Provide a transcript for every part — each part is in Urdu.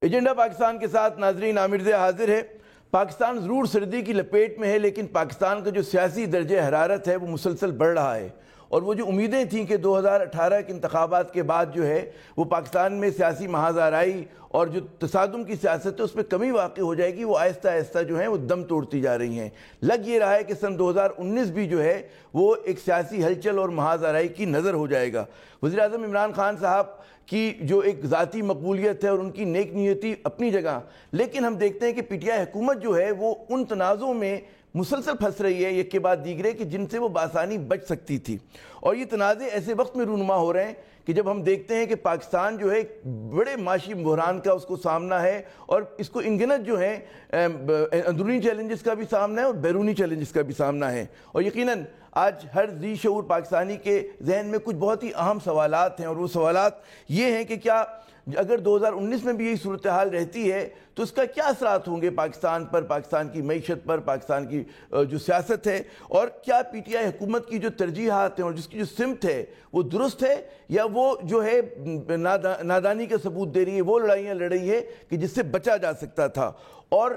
ایجنڈا پاکستان کے ساتھ ناظرین عامر ضیاء حاضر ہے۔ پاکستان ضرور سردی کی لپیٹ میں ہے، لیکن پاکستان کا جو سیاسی درجہ حرارت ہے وہ مسلسل بڑھ رہا ہے، اور وہ جو امیدیں تھیں کہ 2018 کے انتخابات کے بعد جو ہے وہ پاکستان میں سیاسی محاذ آرائی اور جو تصادم کی سیاست ہے اس میں کمی واقع ہو جائے گی، وہ آہستہ آہستہ جو ہیں وہ دم توڑتی جا رہی ہیں۔ لگ یہ رہا ہے کہ سن 2019 بھی جو ہے وہ ایک سیاسی ہلچل اور محاذ آرائی کی نظر ہو جائے گا۔ وزیراعظم عمران خان صاحب کی جو ایک ذاتی مقبولیت ہے اور ان کی نیک نیتی اپنی جگہ، لیکن ہم دیکھتے ہیں کہ پی ٹی آئی حکومت جو ہے وہ ان تنازعوں میں مسلسل پھنس رہی ہے ایک کے بعد دیگرے کہ جن سے وہ بآسانی بچ سکتی تھی، اور یہ تنازع ایسے وقت میں رونما ہو رہے ہیں کہ جب ہم دیکھتے ہیں کہ پاکستان جو ہے ایک بڑے معاشی بحران کا اس کو سامنا ہے، اور اس کو انگنت جو ہے اندرونی چیلنجز کا بھی سامنا ہے اور بیرونی چیلنجز کا بھی سامنا ہے، اور یقیناً آج ہر ذی شعور پاکستانی کے ذہن میں کچھ بہت ہی اہم سوالات ہیں، اور وہ سوالات یہ ہیں کہ کیا اگر 2019 میں بھی یہی صورتحال رہتی ہے تو اس کا کیا اثرات ہوں گے پاکستان پر، پاکستان کی معیشت پر، پاکستان کی جو سیاست ہے، اور کیا پی ٹی آئی حکومت کی جو ترجیحات ہیں اور جس کی جو سمت ہے وہ درست ہے، یا وہ جو ہے نادانی کا ثبوت دے رہی ہے، وہ لڑائیاں لڑ رہی ہے کہ جس سے بچا جا سکتا تھا۔ اور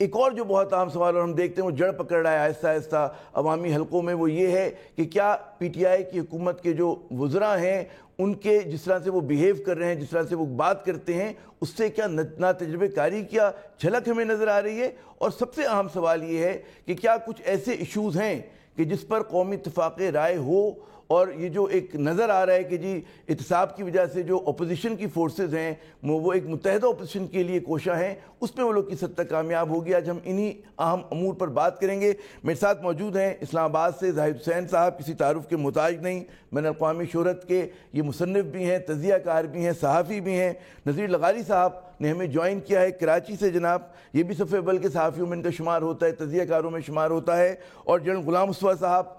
ایک اور جو بہت اہم سوال اور ہم دیکھتے ہیں وہ جڑ پکڑ رہا ہے آہستہ آہستہ عوامی حلقوں میں، وہ یہ ہے کہ کیا پی ٹی آئی کی حکومت کے جو وزراء ہیں ان کے جس طرح سے وہ بیہیو کر رہے ہیں، جس طرح سے وہ بات کرتے ہیں، اس سے کیا نا تجربہ کاری کیا جھلک ہمیں نظر آ رہی ہے؟ اور سب سے اہم سوال یہ ہے کہ کیا کچھ ایسے ایشوز ہیں کہ جس پر قومی اتفاق رائے ہو، اور یہ جو ایک نظر آ رہا ہے کہ جی احتساب کی وجہ سے جو اپوزیشن کی فورسز ہیں وہ ایک متحدہ اپوزیشن کے لیے کوشاں ہیں، اس میں وہ لوگ کس حد تک کامیاب ہو گیا؟ آج ہم انہی اہم امور پر بات کریں گے۔ میرے ساتھ موجود ہیں اسلام آباد سے زاہد حسین صاحب، کسی تعارف کے محتاج نہیں، بین الاقوامی شہرت کے یہ مصنف بھی ہیں، تجزیہ کار بھی ہیں، صحافی بھی ہیں۔ نذیر لغاری صاحب نے ہمیں جوائن کیا ہے کراچی سے، جناب یہ بھی صفحہ اول کے صحافیوں میں ان کا شمار ہوتا ہے، تجزیہ کاروں میں شمار ہوتا ہے، اور جنرل غلام مصطفیٰ صاحب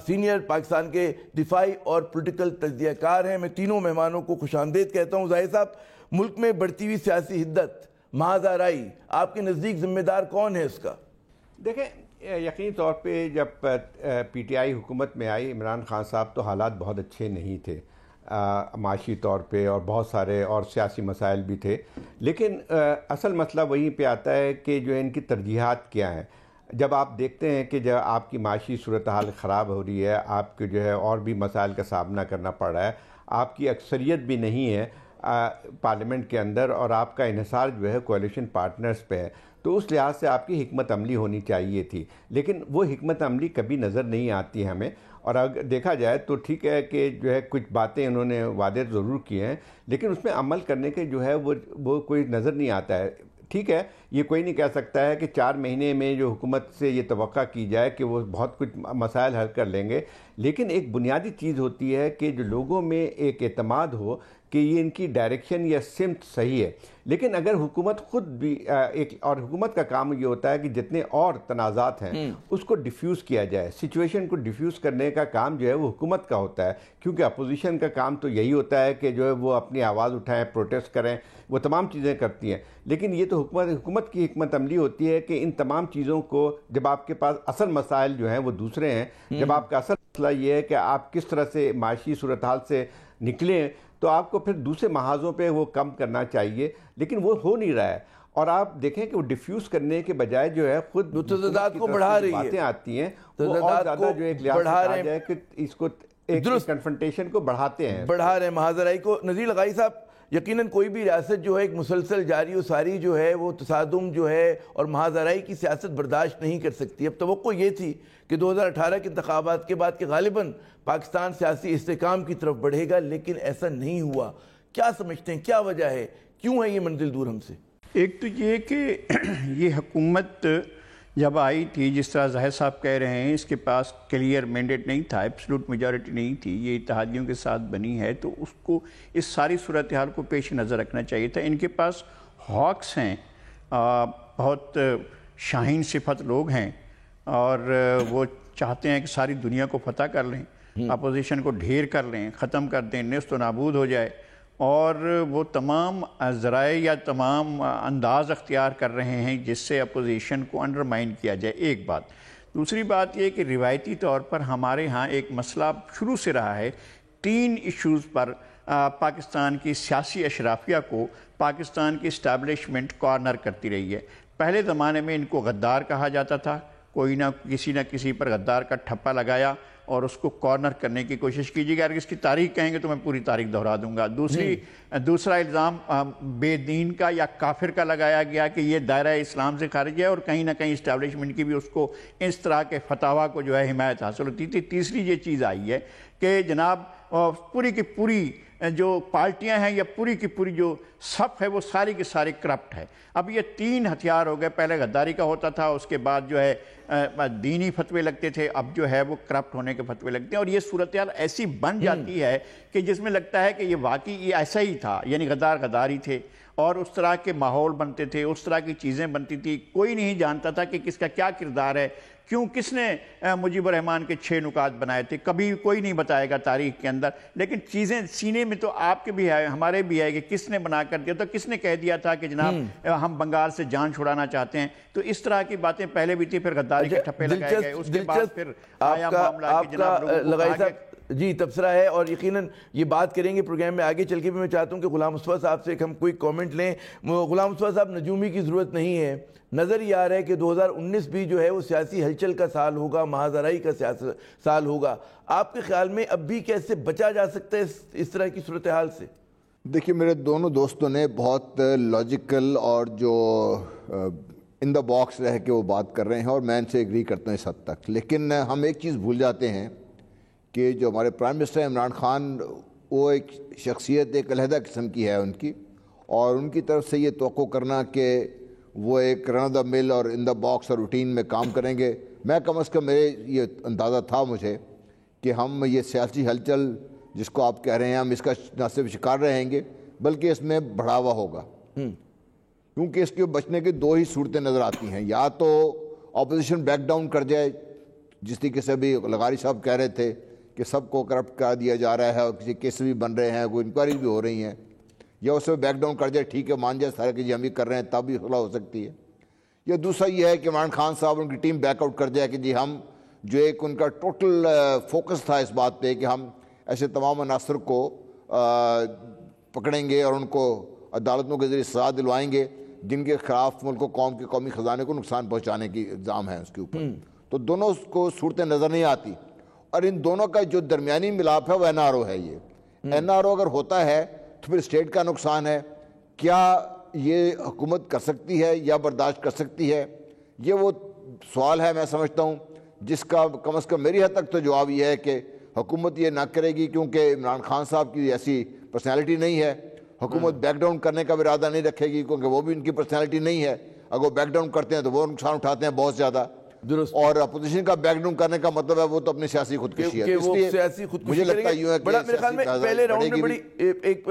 سینئر پاکستان کے دفاعی اور پولیٹیکل تجزیہ کار ہیں۔ میں تینوں مہمانوں کو خوش آمدید کہتا ہوں۔ زاہد صاحب، ملک میں بڑھتی ہوئی سیاسی حدت، محاذ آرائی، آپ کے نزدیک ذمہ دار کون ہے اس کا؟ دیکھیں، یقینی طور پہ جب پی ٹی آئی حکومت میں آئی عمران خان صاحب تو حالات بہت اچھے نہیں تھے معاشی طور پہ، اور بہت سارے اور سیاسی مسائل بھی تھے، لیکن اصل مسئلہ وہیں پہ آتا ہے کہ جو ان کی ترجیحات کیا ہیں۔ جب آپ دیکھتے ہیں کہ جب آپ کی معاشی صورتحال خراب ہو رہی ہے، آپ کے جو ہے اور بھی مسائل کا سامنا کرنا پڑ رہا ہے، آپ کی اکثریت بھی نہیں ہے پارلیمنٹ کے اندر، اور آپ کا انحصار جو ہے کوalition پارٹنرز پہ ہے، تو اس لحاظ سے آپ کی حکمت عملی ہونی چاہیے تھی، لیکن وہ حکمت عملی کبھی نظر نہیں آتی ہمیں۔ اور اگر دیکھا جائے تو ٹھیک ہے کہ جو ہے کچھ باتیں انہوں نے وعدے ضرور کیے ہیں، لیکن اس میں عمل کرنے کے جو ہے وہ کوئی نظر نہیں آتا ہے۔ ٹھیک ہے، یہ کوئی نہیں کہہ سکتا ہے کہ 4 مہینے میں جو حکومت سے یہ توقع کی جائے کہ وہ بہت کچھ مسائل حل کر لیں گے، لیکن ایک بنیادی چیز ہوتی ہے کہ جو لوگوں میں ایک اعتماد ہو کہ یہ ان کی ڈائریکشن یا سمت صحیح ہے۔ لیکن اگر حکومت خود بھی اور حکومت کا کام یہ ہوتا ہے کہ جتنے اور تنازعات ہیں اس کو ڈیفیوز کیا جائے، سچویشن کو ڈیفیوز کرنے کا کام جو ہے وہ حکومت کا ہوتا ہے، کیونکہ اپوزیشن کا کام تو یہی ہوتا ہے کہ جو ہے وہ اپنی آواز اٹھائیں، پروٹیسٹ کریں، وہ تمام چیزیں کرتی ہیں، لیکن یہ تو حکومت کی حکمت عملی ہوتی ہے کہ ان تمام چیزوں کو، جب آپ کے پاس اصل مسائل جو ہیں وہ دوسرے ہیں، جب آپ کا اصل مسئلہ یہ ہے کہ آپ کس طرح سے معاشی صورتحال سے نکلیں، تو آپ کو پھر دوسرے محاذوں پہ وہ کم کرنا چاہیے، لیکن وہ ہو نہیں رہا ہے۔ اور آپ دیکھیں کہ وہ ڈیفیوز کرنے کے بجائے جو ہے خود تضادات کو بڑھا رہی ہے، باتیں آتی ہیں، وہ اور زیادہ جو ایک لحاظ سے کہا جائے کہ اس کو ایک کنفرنٹیشن کو بڑھاتے ہیں، بڑھا رہے ہیں محاذ آرائی کو۔ نذیر لغاری صاحب، یقیناً کوئی بھی ریاست جو ہے ایک مسلسل جاری و ساری جو ہے وہ تصادم جو ہے اور محاذ آرائی کی سیاست برداشت نہیں کر سکتی۔ اب توقع یہ تھی کہ 2018 کے انتخابات کے بعد کہ غالباً پاکستان سیاسی استحکام کی طرف بڑھے گا، لیکن ایسا نہیں ہوا۔ کیا سمجھتے ہیں، کیا وجہ ہے، کیوں ہے یہ منزل دور ہم سے؟ ایک تو یہ کہ یہ حکومت جب آئی تھی، جس طرح زاہد صاحب کہہ رہے ہیں، اس کے پاس کلیئر مینڈیٹ نہیں تھا، ایبسلوٹ میجارٹی نہیں تھی، یہ اتحادیوں کے ساتھ بنی ہے، تو اس کو اس ساری صورتحال کو پیش نظر رکھنا چاہیے تھا۔ ان کے پاس ہاکس ہیں، بہت شاہین صفت لوگ ہیں، اور وہ چاہتے ہیں کہ ساری دنیا کو فتح کر لیں، اپوزیشن کو ڈھیر کر لیں، ختم کر دیں، نیست و نابود ہو جائے، اور وہ تمام ذرائع یا تمام انداز اختیار کر رہے ہیں جس سے اپوزیشن کو انڈرمائن کیا جائے، ایک بات۔ دوسری بات یہ کہ روایتی طور پر ہمارے ہاں ایک مسئلہ شروع سے رہا ہے 3 ایشوز پر پاکستان کی سیاسی اشرافیہ کو پاکستان کی اسٹیبلشمنٹ کارنر کرتی رہی ہے۔ پہلے زمانے میں ان کو غدار کہا جاتا تھا، کوئی نہ کسی پر غدار کا ٹھپا لگایا اور اس کو کارنر کرنے کی کوشش کیجیے گا۔ اگر اس کی تاریخ کہیں گے تو میں پوری تاریخ دہرا دوں گا۔ دوسرا الزام بے دین کا یا کافر کا لگایا گیا کہ یہ دائرہ اسلام سے خارج ہے، اور کہیں نہ کہیں اسٹیبلشمنٹ کی بھی اس کو اس طرح کے فتاویٰ کو جو ہے حمایت حاصل ہوتی تھی۔ تیسری یہ چیز آئی ہے کہ جناب پوری کی پوری جو پارٹیاں ہیں یا پوری کی پوری جو صف ہے وہ ساری کی ساری کرپٹ ہے۔ اب یہ 3 ہتھیار ہو گئے، پہلے غداری کا ہوتا تھا، اس کے بعد جو ہے دینی فتوے لگتے تھے، اب جو ہے وہ کرپٹ ہونے کے فتوے لگتے ہیں، اور یہ صورتحال ایسی بن جاتی ہے کہ جس میں لگتا ہے کہ یہ واقعی یہ ایسا ہی تھا، یعنی غداری تھے، اور اس طرح کے ماحول بنتے تھے، اس طرح کی چیزیں بنتی تھی، کوئی نہیں جانتا تھا کہ کس کا کیا کردار ہے، کیوں کس نے مجیب الرحمان کے 6 نکات بنائے تھے، کبھی کوئی نہیں بتائے گا تاریخ کے اندر، لیکن چیزیں سینے میں تو آپ کے بھی ہے، ہمارے بھی ہے کہ کس نے بنا کر دیا، تو کس نے کہہ دیا تھا کہ جناب ہم بنگال سے جان چھڑانا چاہتے ہیں۔ تو اس طرح کی باتیں پہلے بھی تھی، پھر غداری کے ٹھپے لگائے گئے، اس کے بعد پھر آیا معاملہ کہ جناب لوگوں کو لغائی صاحب جی تبصرہ ہے، اور یقیناً یہ بات کریں گے پروگرام میں آگے چل کے بھی۔ میں چاہتا ہوں کہ غلام مصطفیٰ صاحب سے ایک ہم کوئی کومنٹ لیں۔ غلام مصطفیٰ صاحب، نجومی کی ضرورت نہیں ہے، نظر یہ آ رہا ہے کہ 2019 بھی جو ہے وہ سیاسی ہلچل کا سال ہوگا، مہازرائی کا سال ہوگا۔ آپ کے خیال میں اب بھی کیسے بچا جا سکتا ہے اس طرح کی صورتحال سے؟ دیکھیے، میرے دونوں دوستوں نے بہت لاجیکل اور جو ان دا باکس رہ کے وہ بات کر رہے ہیں، اور میں ان سے ایگری کرتا ہوں اس حد تک، لیکن ہم ایک چیز بھول جاتے ہیں کہ جو ہمارے پرائم منسٹر عمران خان، وہ ایک شخصیت ایک علیحدہ قسم کی ہے ان کی، اور ان کی طرف سے یہ توقع کرنا کہ وہ ایک رن دا مل اور ان دا باکس اور روٹین میں کام کریں گے، میں کم از کم میرے یہ اندازہ تھا مجھے کہ ہم یہ سیاسی ہلچل جس کو آپ کہہ رہے ہیں، ہم اس کا نہ صرف شکار رہیں گے بلکہ اس میں بڑھاوا ہوگا، کیونکہ اس کے بچنے کی 2 ہی صورتیں نظر آتی ہیں۔ یا تو اپوزیشن بیک ڈاؤن کر جائے، جس طریقے سے بھی لغاری صاحب کہہ رہے تھے کہ سب کو کرپٹ کر دیا جا رہا ہے اور کسی کیس بھی بن رہے ہیں، کوئی انکوائری بھی ہو رہی ہیں، یا اس میں بیک ڈاؤن کر جائے، ٹھیک ہے مان جائے سارے کہ جی ہم یہ کر رہے ہیں، تب بھی صلاح ہو سکتی ہے۔ یا دوسرا یہ ہے کہ عمران خان صاحب ان کی ٹیم بیک آؤٹ کر جائے کہ جی ہم جو ایک ان کا ٹوٹل فوکس تھا اس بات پہ کہ ہم ایسے تمام عناصر کو پکڑیں گے اور ان کو عدالتوں کے ذریعے سزا دلوائیں گے جن کے خلاف ملک و قوم کے قومی خزانے کو نقصان پہنچانے کی الزام ہے اس کے اوپر، تو دونوں کو صورتیں نظر نہیں آتی، اور ان دونوں کا جو درمیانی ملاپ ہے وہ این آر او ہے۔ یہ این آر او اگر ہوتا ہے تو پھر اسٹیٹ کا نقصان ہے، کیا یہ حکومت کر سکتی ہے یا برداشت کر سکتی ہے؟ یہ وہ سوال ہے میں سمجھتا ہوں جس کا کم از کم میری حد تک تو جواب یہ ہے کہ حکومت یہ نہ کرے گی، کیونکہ عمران خان صاحب کی ایسی پرسنالٹی نہیں ہے۔ حکومت بیک ڈاؤن کرنے کا بھی ارادہ نہیں رکھے گی، کیونکہ وہ بھی ان کی پرسنالٹی نہیں ہے۔ اگر وہ بیک ڈاؤن کرتے ہیں تو وہ نقصان اٹھاتے ہیں بہت زیادہ، اور اپوزیشن کا بیک ڈاؤن کرنے کا مطلب ہے وہ تو اپنی سیاسی خودکشی ہے۔ اس لیے مجھے لگتا ہے بڑا میرے خیال میں پہلے راؤنڈ میں بڑی ایک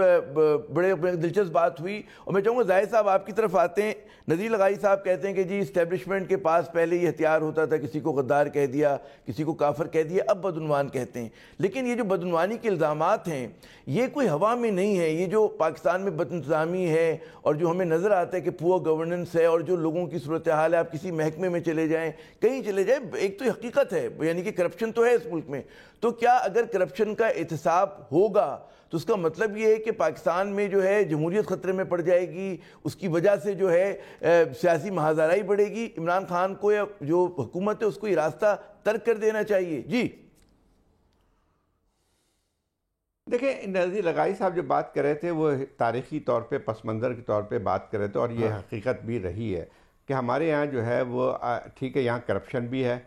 بڑے دلچسپ بات ہوئی، اور میں چاہوں گا زاہد صاحب آپ کی طرف آتے ہیں۔ نذیر لغائی صاحب کہتے ہیں کہ جی اسٹیبلشمنٹ کے پاس پہلے یہ ہتھیار ہوتا تھا، کسی کو غدار کہہ دیا، کسی کو کافر کہہ دیا، اب بدعنوان کہتے ہیں، لیکن یہ جو بدعنوانی کے الزامات ہیں یہ کوئی ہوا میں نہیں ہے، یہ جو پاکستان میں بد انتظامی ہے اور جو ہمیں نظر آتا ہے کہ پور گورننس ہے، اور جو لوگوں کی صورتحال ہے، آپ کسی محکمے میں چلے جائیں، کہیں چلے جائیں، ایک تو حقیقت ہے، یعنی کہ کرپشن تو ہے اس ملک میں۔ تو کیا اگر کرپشن کا احتساب ہوگا تو اس کا مطلب یہ ہے کہ پاکستان میں جو ہے جمہوریت خطرے میں پڑ جائے گی، اس کی وجہ سے جو ہے سیاسی مہازرائی بڑھے گی؟ عمران خان کو یا جو حکومت ہے اس کو یہ راستہ ترک کر دینا چاہیے؟ جی دیکھیں، نذیر لغائی صاحب جو بات کر رہے تھے وہ تاریخی طور پہ پس منظر کے طور پہ بات کر رہے تھے، اور یہ حقیقت بھی رہی ہے کہ ہمارے یہاں جو ہے وہ ٹھیک ہے، یہاں کرپشن بھی ہے،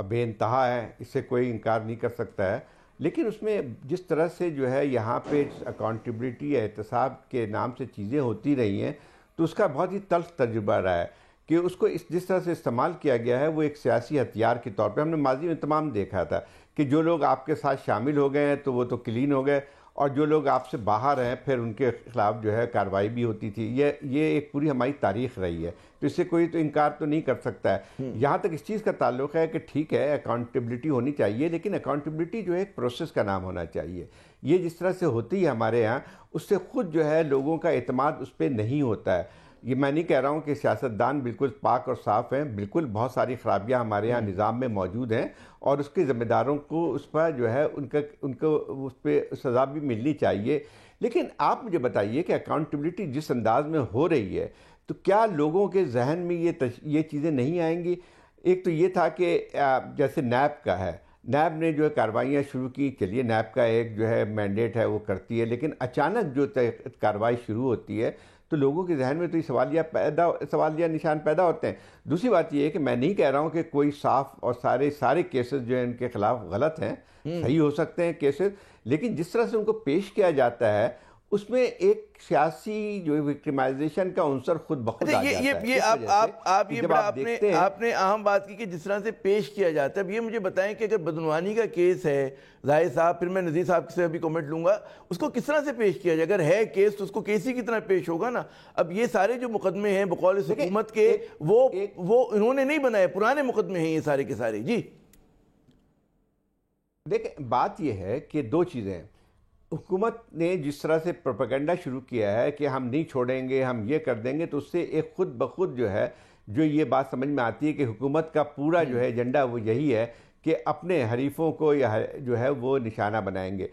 بے انتہا ہے، اس سے کوئی انکار نہیں کر سکتا ہے، لیکن اس میں جس طرح سے جو ہے یہاں پہ اکاؤنٹیبلٹی یا احتساب کے نام سے چیزیں ہوتی رہی ہیں، تو اس کا بہت ہی تلخ تجربہ رہا ہے کہ اس کو جس طرح سے استعمال کیا گیا ہے وہ ایک سیاسی ہتھیار کے طور پہ ہم نے ماضی میں تمام دیکھا تھا کہ جو لوگ آپ کے ساتھ شامل ہو گئے ہیں تو وہ تو کلین ہو گئے، اور جو لوگ آپ سے باہر ہیں پھر ان کے خلاف جو ہے کارروائی بھی ہوتی تھی۔ یہ ایک پوری ہماری تاریخ رہی ہے، تو اس سے کوئی تو انکار تو نہیں کر سکتا ہے۔ یہاں تک اس چیز کا تعلق ہے کہ ٹھیک ہے اکاؤنٹیبلٹی ہونی چاہیے، لیکن اکاؤنٹیبلٹی جو ہے ایک پروسیس کا نام ہونا چاہیے۔ یہ جس طرح سے ہوتی ہے ہمارے ہاں، اس سے خود جو ہے لوگوں کا اعتماد اس پہ نہیں ہوتا ہے۔ یہ میں نہیں کہہ رہا ہوں کہ سیاستدان بالکل پاک اور صاف ہیں، بالکل بہت ساری خرابیاں ہمارے یہاں نظام میں موجود ہیں، اور اس کے ذمہ داروں کو اس پر جو ہے ان کو اس پہ سزا بھی ملنی چاہیے. لیکن آپ مجھے بتائیے کہ اکاؤنٹیبلٹی جس انداز میں ہو رہی ہے تو کیا لوگوں کے ذہن میں یہ چیزیں نہیں آئیں گی؟ ایک تو یہ تھا کہ جیسے نیب کا ہے، نیب نے جو ہے کارروائیاں شروع کی، چلیے نیب کا ایک جو ہے مینڈیٹ ہے وہ کرتی ہے، لیکن اچانک جو کارروائی شروع ہوتی ہے تو لوگوں کے ذہن میں تو یہ سوالیہ نشان پیدا ہوتے ہیں. دوسری بات یہ ہے کہ میں نہیں کہہ رہا ہوں کہ کوئی صاف اور سارے کیسز جو ہیں ان کے خلاف غلط ہیں، صحیح ہو سکتے ہیں کیسز، لیکن جس طرح سے ان کو پیش کیا جاتا ہے اس میں ایک سیاسی جو وکٹمائزیشن کا عنصر خود بخود آ جاتا ہے. یہ آپ نے اہم بات کی کہ جس طرح سے پیش کیا جاتا ہے. اب یہ مجھے بتائیں کہ اگر بدعنوانی کا کیس ہے، ظاہر صاحب، پھر میں نذیر صاحب سے بھی کمنٹ لوں گا، اس کو کس طرح سے پیش کیا جائے؟ اگر ہے کیس تو اس کو کیسی کی طرح پیش ہوگا نا. اب یہ سارے جو مقدمے ہیں بقول حکومت کے وہ انہوں نے نہیں بنائے، پرانے مقدمے ہیں یہ سارے کے سارے. جی دیکھیں، بات یہ ہے کہ دو چیزیں ہیں. حکومت نے جس طرح سے پروپیگنڈا شروع کیا ہے کہ ہم نہیں چھوڑیں گے، ہم یہ کر دیں گے، تو اس سے ایک خود بخود جو ہے جو یہ بات سمجھ میں آتی ہے کہ حکومت کا پورا جو ہے ایجنڈا وہ یہی ہے کہ اپنے حریفوں کو یا جو ہے وہ نشانہ بنائیں گے.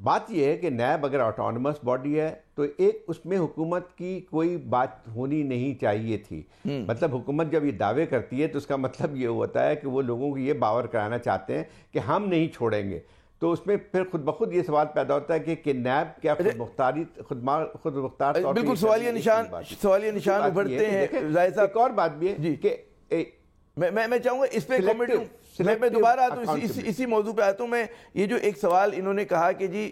بات یہ ہے کہ نیب اگر آٹونومس باڈی ہے تو ایک اس میں حکومت کی کوئی بات ہونی نہیں چاہیے تھی. مطلب حکومت جب یہ دعوے کرتی ہے تو اس کا مطلب یہ ہوتا ہے کہ وہ لوگوں کو یہ باور کرانا چاہتے ہیں کہ ہم نہیں چھوڑیں گے. تو اس میں پھر خود بخود یہ سوال پیدا ہوتا ہے کہ نیب کیا خود مختار بالکل سوالیہ نشان ابھرتے ہیں. ایک اور بات بھی ہے کہ میں چاہوں گا اس پہ میں دوبارہ آتا ہوں، اسی موضوع پہ آتا ہوں. میں یہ جو ایک سوال انہوں نے کہا کہ جی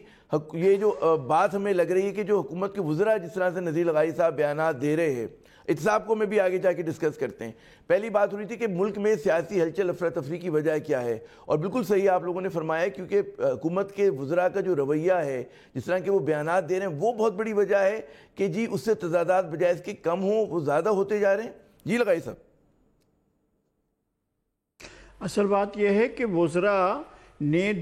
یہ جو بات ہمیں لگ رہی ہے کہ جو حکومت کے وزراء جس طرح سے نذیر لغاری صاحب بیانات دے رہے ہیں، احتساب کو میں بھی آگے جا کے ڈسکس کرتے ہیں. پہلی بات ہو رہی تھی کہ ملک میں سیاسی ہلچل افراتفری کی وجہ کیا ہے، اور بالکل صحیح آپ لوگوں نے فرمایا کیونکہ حکومت کے وزراء کا جو رویہ ہے، جس طرح کے وہ بیانات دے رہے ہیں، وہ بہت بڑی وجہ ہے کہ جی اس سے تضادات بجائے اس کے کم ہوں وہ زیادہ ہوتے جا رہے ہیں. جی لغاری صاحب. اصل بات یہ ہے کہ وزراء نے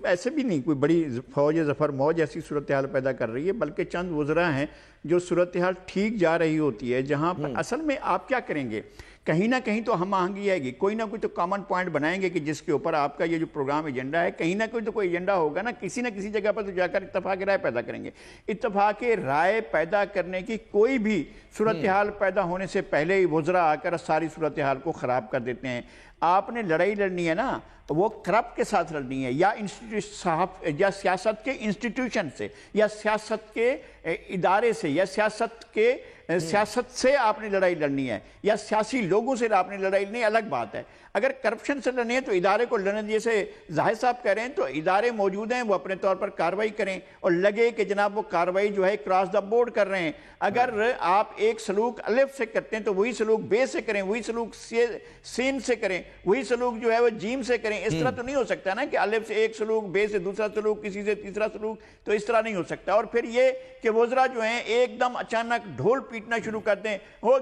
ایسے بھی نہیں کوئی بڑی فوج ظفر موج ایسی صورتحال پیدا کر رہی ہے، بلکہ چند وزراء ہیں جو صورتحال ٹھیک جا رہی ہوتی ہے، جہاں پر اصل میں آپ کیا کریں گے، کہیں نہ کہیں تو ہم آہنگی آئے گی، کوئی نہ کوئی تو کامن پوائنٹ بنائیں گے کہ جس کے اوپر آپ کا یہ جو پروگرام ایجنڈا ہے، کہیں نہ کوئی ایجنڈا ہوگا نا، کسی نہ کسی جگہ پر تو جا کر اتفاق رائے پیدا کریں گے. اتفاق رائے پیدا کرنے کی کوئی بھی صورتحال پیدا ہونے سے پہلے ہی وزراء آ کر ساری صورتحال کو خراب کر دیتے ہیں. آپ نے لڑائی لڑنی ہے نا، وہ کرپٹ کے ساتھ لڑنی ہے، یا سیاست کے انسٹیٹیوشن سے، یا سیاست کے ادارے سے، یا سیاست سے آپ نے لڑائی لڑنی ہے، یا سیاسی لوگوں سے آپ نے لڑائی لڑنی ہے، الگ بات ہے. اگر کرپشن سے لڑنی ہے تو ادارے کو لڑنے، جیسے ظاہر صاحب کہہ رہے ہیں، تو ادارے موجود ہیں، وہ اپنے طور پر کارروائی کریں، اور لگے کہ جناب وہ کارروائی جو ہے کراس دا بورڈ کر رہے ہیں. اگر آپ ایک سلوک الف سے کرتے ہیں تو وہی سلوک بے سے کریں، وہی سلوک سین سے کریں، وہی سلوک جو ہے وہ جیم سے کریں. اس طرح تو نہیں ہو سکتا نا کہ الف سے ایک سلوک، بے سے دوسرا سلوک، کسی سے تیسرا سلوک، تو اس طرح نہیں ہو سکتا. اور پھر یہ کہ وزراء جو ہیں ایک دم اچانک ڈھول پیٹنا شروع کرتے ہیں، ہو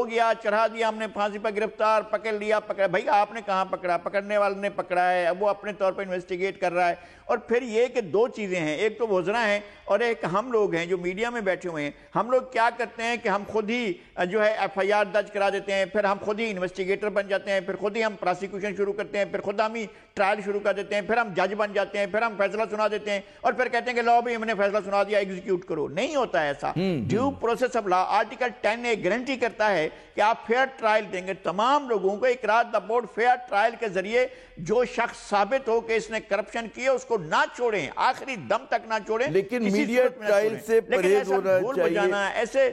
گیا چڑھا دیا ہم نے پھانسی پر، گرفتار، پکڑ لیا، پکڑا. بھائی آپ نے کہاں پکڑا؟ پکڑنے والے نے پکڑا ہے، اب وہ اپنے طور پر انویسٹیگیٹ کر رہا ہے. اور پھر یہ کہ دو چیزیں ہیں، ایک تو وزراء ہیں اور ایک ہم لوگ ہیں جو میڈیا میں بیٹھے ہوئے ہیں. ہم لوگ کیا کرتے ہیں کہ ہم خود ہی جو ہے ایف آئی آر درج کرا دیتے ہیں، پھر ہم خود ہی انویسٹیگیٹر بن جاتے ہیں، پھر خود ہی ہم پراسیکیوشن شروع کرتے ہیں، پھر خود ہم ہی ٹرائل شروع کر دیتے ہیں، پھر ہم جج بن جاتے ہیں، پھر ہم فیصلہ سنا دیتے ہیں، اور پھر کہتے ہیں کہ لاؤ بھی ہم نے فیصلہ سنا دیا، ایگزیکیوٹ کرو. نہیں ہوتا ہے ایسا. Due process of law article 10 ایک گارنٹی کرتا ہے کہ آپ فیئر ٹرائل دیں گے تمام لوگوں کو. اقرار دا بورڈ فیئر ٹرائل کے ذریعے جو شخص ثابت ہو کہ اس نے کرپشن کی ہے اس کو نہ چھوڑیں، آخری دم تک نہ چھوڑیں. لیکن میڈیا ٹرائل سے پرہیز ہونا چاہیے، ایسے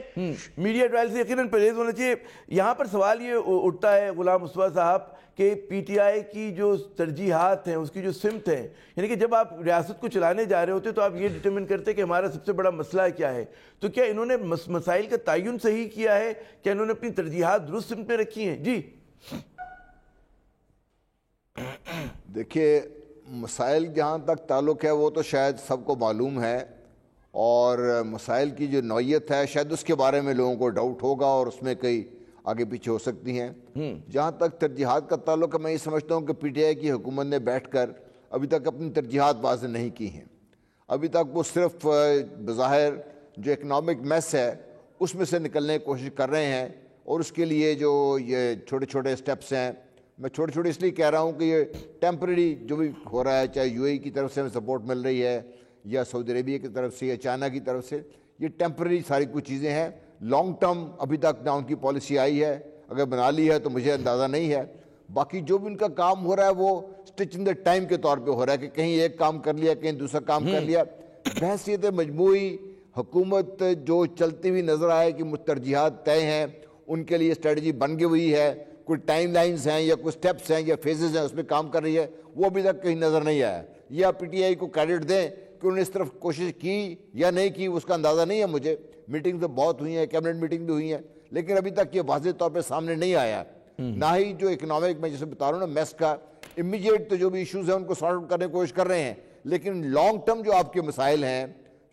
میڈیا ٹرائل سے یقیناً پرہیز ہونا چاہیے. یہاں پر سوال یہ اٹھتا ہے غلام مصطفیٰ صاحب کہ پی ٹی آئی کی جو ترجیحات ہیں، اس کی جو سمت ہیں، یعنی کہ جب آپ ریاست کو چلانے جا رہے ہوتے تو آپ یہ ڈٹرمن کرتے کہ ہمارا سب سے بڑا مسئلہ کیا ہے. تو کیا انہوں نے مسائل کا تعین صحیح کیا ہے؟ کیا انہوں نے اپنی ترجیحات درست سمت پہ رکھی ہیں؟ جی دیکھیے، مسائل جہاں تک تعلق ہے وہ تو شاید سب کو معلوم ہے، اور مسائل کی جو نوعیت ہے شاید اس کے بارے میں لوگوں کو ڈاؤٹ ہوگا اور اس میں کئی آگے پیچھے ہو سکتی ہیں. جہاں تک ترجیحات کا تعلق ہے، میں یہ سمجھتا ہوں کہ پی ٹی آئی کی حکومت نے بیٹھ کر ابھی تک اپنی ترجیحات واضح نہیں کی ہیں. ابھی تک وہ صرف بظاہر جو اکنامک میس ہے اس میں سے نکلنے کی کوشش کر رہے ہیں، اور اس کے لیے جو یہ چھوٹے چھوٹے سٹیپس ہیں، میں چھوٹے چھوٹے اس لیے کہہ رہا ہوں کہ یہ ٹیمپرری جو بھی ہو رہا ہے، چاہے یو اے ای کی طرف سے ہمیں سپورٹ مل رہی ہے یا سعودی عربیہ کی طرف سے یا چائنا کی طرف سے، یہ ٹیمپرری ساری کچھ چیزیں ہیں. لانگ ٹرم ابھی تک نہ ان کی پالیسی آئی ہے، اگر بنا لی ہے تو مجھے اندازہ نہیں ہے. باقی جو بھی ان کا کام ہو رہا ہے وہ اسٹچ ان دا ٹائم کے طور پہ ہو رہا ہے کہ کہیں ایک کام کر لیا، کہیں دوسرا کام کر لیا. بحثیت مجموعی حکومت جو چلتی ہوئی نظر آئے کہ ترجیحات طے ہیں، ان کے لیے اسٹریٹجی بن گئی ہوئی ہے، کوئی ٹائم لائنز ہیں یا کوئی سٹیپس ہیں یا فیزز ہیں، اس میں کام کر رہی ہے، وہ ابھی تک کہیں نظر نہیں آیا. یہ آپ پی ٹی آئی کو کریڈٹ دیں کہ انہوں نے اس طرف کوشش کی یا نہیں کی، اس کا اندازہ نہیں ہے مجھے. میٹنگ تو بہت ہوئی ہیں، کیبنٹ میٹنگ بھی ہوئی ہیں، لیکن ابھی تک یہ واضح طور پہ سامنے نہیں آیا. نہ ہی جو اکنامک میں جسے بتا رہا ہوں نا میس کا امیجیٹ تو جو بھی ایشوز ہیں ان کو سارٹ آؤٹ کرنے کی کوشش کر رہے ہیں، لیکن لانگ ٹرم جو آپ کے مسائل ہیں،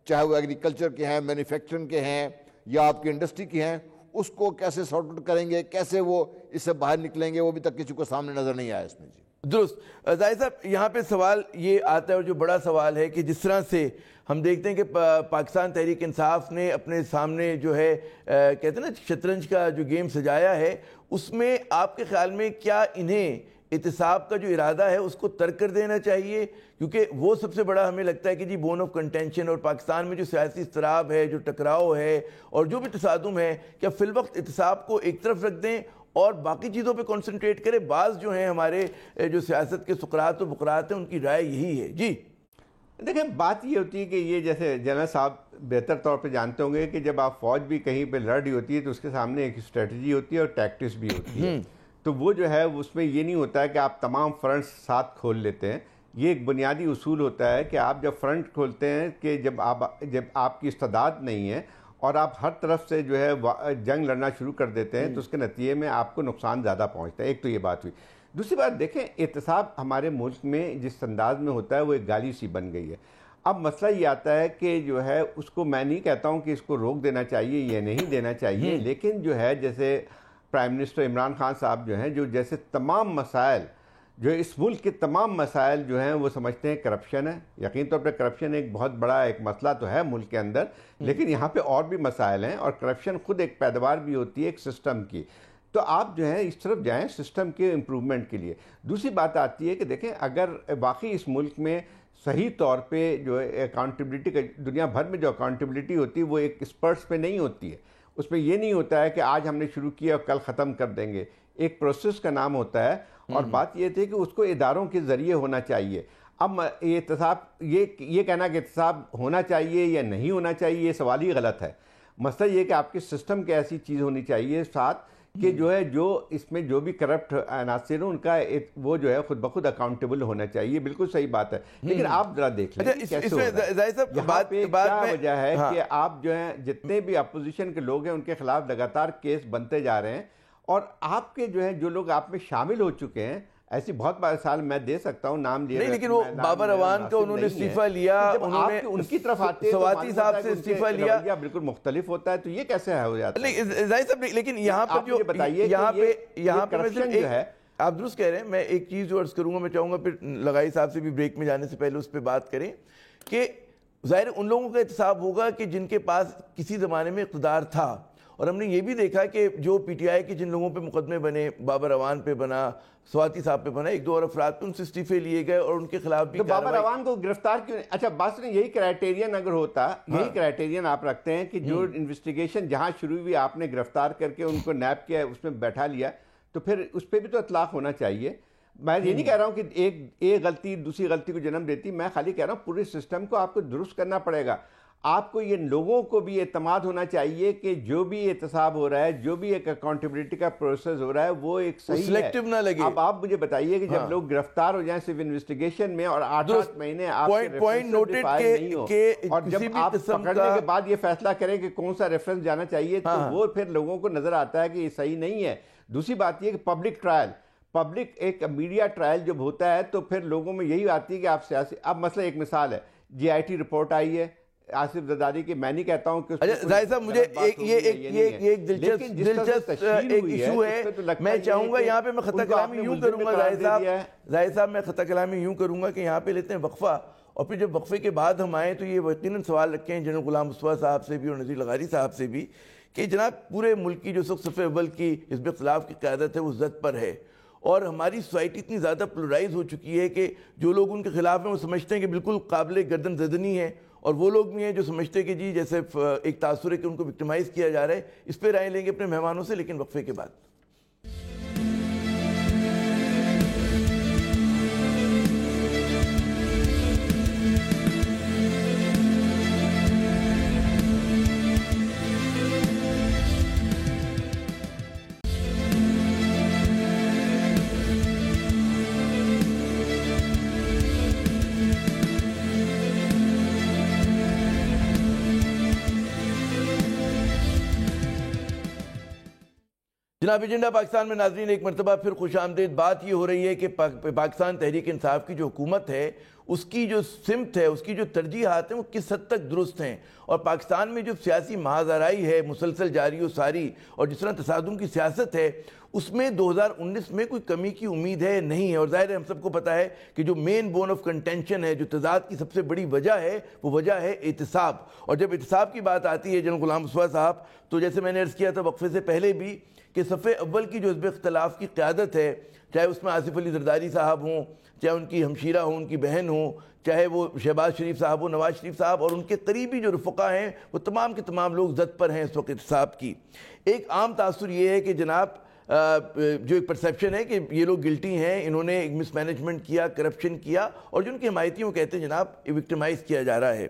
چاہے وہ ایگریکلچر کے ہیں، مینوفیکچرنگ کے ہیں یا آپ کی انڈسٹری کے ہیں، اس کو کیسے سارٹ آؤٹ کریں گے، کیسے وہ اس سے باہر نکلیں گے، وہ ابھی تک کسی کو سامنے نظر نہیں آیا اس میں. درست. زاہد صاحب یہاں پہ سوال یہ آتا ہے، اور جو بڑا سوال ہے کہ جس طرح سے ہم دیکھتے ہیں کہ پاکستان تحریک انصاف نے اپنے سامنے جو ہے کہتے ہیں نا شطرنج کا جو گیم سجایا ہے، اس میں آپ کے خیال میں کیا انہیں احتساب کا جو ارادہ ہے اس کو ترک کر دینا چاہیے؟ کیونکہ وہ سب سے بڑا ہمیں لگتا ہے کہ جی بون آف کنٹینشن، اور پاکستان میں جو سیاسی اضطراب ہے، جو ٹکراؤ ہے اور جو بھی تصادم ہے، کیا فی الوقت احتساب کو ایک طرف رکھ دیں اور باقی چیزوں پہ کنسنٹریٹ کریں؟ بعض جو ہیں ہمارے جو سیاست کے سقراط و بقراط ہیں ان کی رائے یہی ہے. جی دیکھیں، بات یہ ہوتی ہے کہ یہ جیسے جنرل صاحب بہتر طور پہ جانتے ہوں گے کہ جب آپ فوج بھی کہیں پہ لڑ رہی ہوتی ہے تو اس کے سامنے ایک اسٹریٹجی ہوتی ہے اور ٹیکٹکس بھی ہوتی ہے. تو وہ جو ہے اس میں یہ نہیں ہوتا ہے کہ آپ تمام فرنٹس ساتھ کھول لیتے ہیں. یہ ایک بنیادی اصول ہوتا ہے کہ آپ جب فرنٹ کھولتے ہیں کہ جب آپ کی استعداد نہیں ہے اور آپ ہر طرف سے جو ہے جنگ لڑنا شروع کر دیتے ہیں تو اس کے نتیجے میں آپ کو نقصان زیادہ پہنچتا ہے. ایک تو یہ بات ہوئی. دوسری بات دیکھیں، احتساب ہمارے ملک میں جس انداز میں ہوتا ہے وہ ایک گالی سی بن گئی ہے. اب مسئلہ یہ آتا ہے کہ جو ہے اس کو میں نہیں کہتا ہوں کہ اس کو روک دینا چاہیے یا نہیں دینا چاہیے، لیکن جو ہے جیسے پرائم منسٹر عمران خان صاحب جو ہیں، جو جیسے تمام مسائل جو اس ملک کے تمام مسائل جو ہیں وہ سمجھتے ہیں کرپشن ہے. یقین طور پہ کرپشن ایک بہت بڑا ایک مسئلہ تو ہے ملک کے اندر، لیکن یہاں پہ اور بھی مسائل ہیں، اور کرپشن خود ایک پیداوار بھی ہوتی ہے ایک سسٹم کی. تو آپ جو ہیں اس طرف جائیں سسٹم کے امپروومنٹ کے لیے. دوسری بات آتی ہے کہ دیکھیں، اگر واقعی اس ملک میں صحیح طور پہ جو اکاؤنٹیبلٹی کا دنیا بھر میں جو اکاؤنٹیبلٹی ہوتی ہے وہ ایک اسپرٹس پہ نہیں ہوتی ہے. اس میں یہ نہیں ہوتا ہے کہ آج ہم نے شروع کیا اور کل ختم کر دیں گے. ایک پروسیس کا نام ہوتا ہے، اور بات یہ تھی کہ اس کو اداروں کے ذریعے ہونا چاہیے. اب یہ احتساب یہ کہنا کہ احتساب ہونا چاہیے یا نہیں ہونا چاہیے یہ سوال ہی غلط ہے. مسئلہ یہ کہ آپ کے سسٹم کے ایسی چیز ہونی چاہیے ساتھ کہ جو ہے جو اس میں جو بھی کرپٹ عناصر ہیں ان کا وہ جو ہے خود بخود اکاؤنٹیبل ہونا چاہیے. بالکل صحیح بات ہے، لیکن آپ ذرا دیکھ لیں کیسے ہو رہا ہے. یہاں پہ کیا وجہ ہے کہ آپ جو ہیں جتنے بھی اپوزیشن کے لوگ ہیں ان کے خلاف لگاتار کیس بنتے جا رہے ہیں، اور آپ کے جو ہیں جو لوگ آپ میں شامل ہو چکے ہیں، ایسی بہت بار سال میں دے سکتا ہوں نام لیا نہیں، لیکن وہ بابر اعوان کا انہوں نے استعفیٰ لیا، انہوں نے ان کی طرف آتے سواتی صاحب سے استعفیٰ لیا، بالکل مختلف ہوتا ہے. تو یہ کیسے ہو جاتا ہے؟ زاہد صاحب لیکن یہاں پر جو بتائیے یہاں پہ کرپشن جو ہے، آپ درست کہہ رہے ہیں. میں ایک چیز جو عرض کروں گا، میں چاہوں گا پھر لغائی صاحب سے بھی بریک میں جانے سے پہلے اس پہ بات کریں کہ ظاہر ان لوگوں کا احتساب ہوگا کہ جن کے پاس کسی زمانے میں اقتدار تھا. اور ہم نے یہ بھی دیکھا کہ جو پی ٹی آئی کے جن لوگوں پہ مقدمے بنے، بابر اعوان پہ بنا، سواتی صاحب پہ بنا، ایک دو اور افراد پہ ان سے استعفے لیے گئے اور ان کے خلاف بھی بابر اعوان کو گرفتار کیوں نہیں؟ اچھا بس یہی کرائیٹیرین اگر ہوتا، یہی کرائیٹیرین آپ رکھتے ہیں کہ جو انویسٹیگیشن جہاں شروع ہوئی آپ نے گرفتار کر کے ان کو نیب کیا، اس میں بیٹھا لیا، تو پھر اس پہ بھی تو اطلاق ہونا چاہیے. میں یہ نہیں کہہ رہا ہوں کہ ایک غلطی دوسری غلطی کو جنم دیتی، میں خالی کہہ رہا ہوں پورے سسٹم کو آپ کو درست کرنا پڑے گا. آپ کو یہ لوگوں کو بھی اعتماد ہونا چاہیے کہ جو بھی احتساب ہو رہا ہے، جو بھی ایک اکاؤنٹیبلٹی کا پروسیس ہو رہا ہے وہ ایک صحیح ہے، سلیکٹیو نہ لگے. اب آپ مجھے بتائیے کہ جب لوگ گرفتار ہو جائیں صرف انویسٹیگیشن میں اور 8 مہینے آپ پوائنٹ نوٹڈ نہیں ہو، اور جب آپ پکڑنے کے بعد یہ فیصلہ کریں کہ کون سا ریفرنس جانا چاہیے، تو وہ پھر لوگوں کو نظر آتا ہے کہ یہ صحیح نہیں ہے. دوسری بات یہ کہ پبلک ٹرائل، پبلک ایک میڈیا ٹرائل جب ہوتا ہے تو پھر لوگوں میں یہی آتی ہے کہ آپ سیاسی. اب مسئلہ ایک مثال ہے، جی آئی ٹی رپورٹ آئی ہے آصف زرداری کی. میں نہیں کہتا ہوں کہ زاہد صاحب مجھے ایک دلچسپ ایک ایشو ہے، میں چاہوں گا یہاں پہ میں خطہ کلامی یوں کروں گا زاہد صاحب میں خطہ کلامی یوں کروں گا کہ یہاں پہ لیتے ہیں وقفہ اور پھر جب وقفے کے بعد ہم آئیں تو یہ یقیناً سوال رکھے ہیں جنرل غلام مصطفیٰ صاحب سے بھی اور نذیر لغاری صاحب سے بھی کہ جناب پورے ملک کی جو صف اول کی حزب اختلاف کی قیادت ہے وہ زد پر ہے، اور ہماری سوسائٹی اتنی زیادہ پولرائز ہو چکی ہے کہ جو لوگ ان کے خلاف ہیں وہ سمجھتے ہیں کہ بالکل قابل گردن زدنی ہے، اور وہ لوگ بھی ہیں جو سمجھتے ہیں کہ جی جیسے ایک تاثر ہے کہ ان کو وکٹمائز کیا جا رہا ہے۔ اس پہ رائے لیں گے اپنے مہمانوں سے، لیکن وقفے کے بعد۔ جناب ایجنڈا پاکستان میں ناظرین ایک مرتبہ پھر خوش آمدید۔ بات یہ ہو رہی ہے کہ پاکستان تحریک انصاف کی جو حکومت ہے اس کی جو سمت ہے، اس کی جو ترجیحات ہیں وہ کس حد تک درست ہیں، اور پاکستان میں جو سیاسی مہازرائی ہے مسلسل جاری و ساری، اور جس طرح تصادم کی سیاست ہے اس میں 2019 میں کوئی کمی کی امید ہے نہیں ہے۔ اور ظاہر ہے ہم سب کو پتہ ہے کہ جو مین بون آف کنٹینشن ہے، جو تضاد کی سب سے بڑی وجہ ہے، وہ وجہ ہے احتساب۔ اور جب احتساب کی بات آتی ہے جنرل غلام مصطفیٰ صاحب، تو جیسے میں نے عرض کیا تھا وقفے سے پہلے بھی کہ صف اول کی جو حزب اختلاف کی قیادت ہے، چاہے اس میں آصف علی زرداری صاحب ہوں، چاہے ان کی ہمشیرہ ہوں، ان کی بہن ہوں، چاہے وہ شہباز شریف صاحب ہوں، نواز شریف صاحب، اور ان کے قریبی جو رفقا ہیں وہ تمام کے تمام لوگ زد پر ہیں اس وقت احتساب کی۔ ایک عام تاثر یہ ہے کہ جناب جو ایک پرسیپشن ہے کہ یہ لوگ گلٹی ہیں، انہوں نے ایک مس مینجمنٹ کیا، کرپشن کیا، اور جو ان کے حمایتی وہ کہتے ہیں جناب وکٹمائز کیا جا رہا ہے۔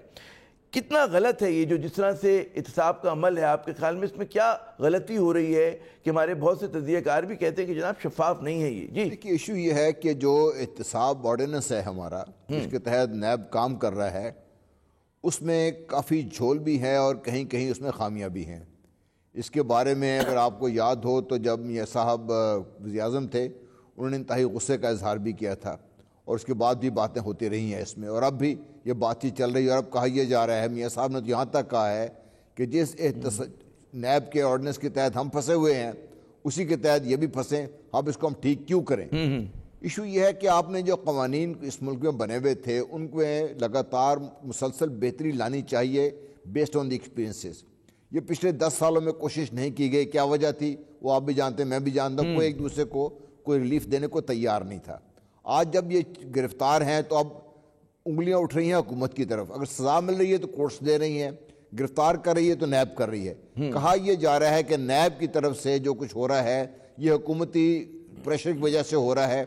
کتنا غلط ہے یہ جو جس طرح سے احتساب کا عمل ہے؟ آپ کے خیال میں اس میں کیا غلطی ہو رہی ہے کہ ہمارے بہت سے تجزیہ کار بھی کہتے ہیں کہ جناب شفاف نہیں ہے یہ؟ جی دیکھیے، ایشو یہ ہے کہ جو احتساب آرڈیننس ہے ہمارا، جس کے تحت نیب کام کر رہا ہے، اس میں کافی جھول بھی ہے اور کہیں کہیں اس میں خامیاں بھی ہیں۔ اس کے بارے میں اگر آپ کو یاد ہو تو جب میاں صاحب وزیر اعظم تھے، انہوں نے انتہائی غصے کا اظہار بھی کیا تھا، اور اس کے بعد بھی باتیں ہوتی رہی ہیں اس میں، اور اب بھی یہ بات چیت چل رہی ہے، اور اب کہا یہ جا رہا ہے، میاں صاحب نے تو یہاں تک کہا ہے کہ جس نیب کے آرڈیننس کے تحت ہم پھنسے ہوئے ہیں اسی کے تحت یہ بھی پھنسیں، اب اس کو ہم ٹھیک کیوں کریں۔ ایشو یہ ہے کہ آپ نے جو قوانین اس ملک میں بنے ہوئے تھے ان کو لگاتار مسلسل بہتری لانی چاہیے بیسڈ آن دی ایکسپیرینسز۔ یہ پچھلے 10 سالوں میں کوشش نہیں کی گئی۔ کیا وجہ تھی وہ آپ بھی جانتے ہیں، میں بھی جانتا ہوں، کوئی ایک دوسرے کو کوئی ریلیف دینے کو تیار نہیں تھا۔ آج جب یہ گرفتار ہیں تو اب انگلیاں اٹھ رہی ہیں حکومت کی طرف، اگر سزا مل رہی ہے تو کورٹس دے رہی ہیں، گرفتار کر رہی ہے تو نیب کر رہی ہے۔ کہا یہ جا رہا ہے کہ نیب کی طرف سے جو کچھ ہو رہا ہے یہ حکومتی پریشر کی وجہ سے ہو رہا ہے،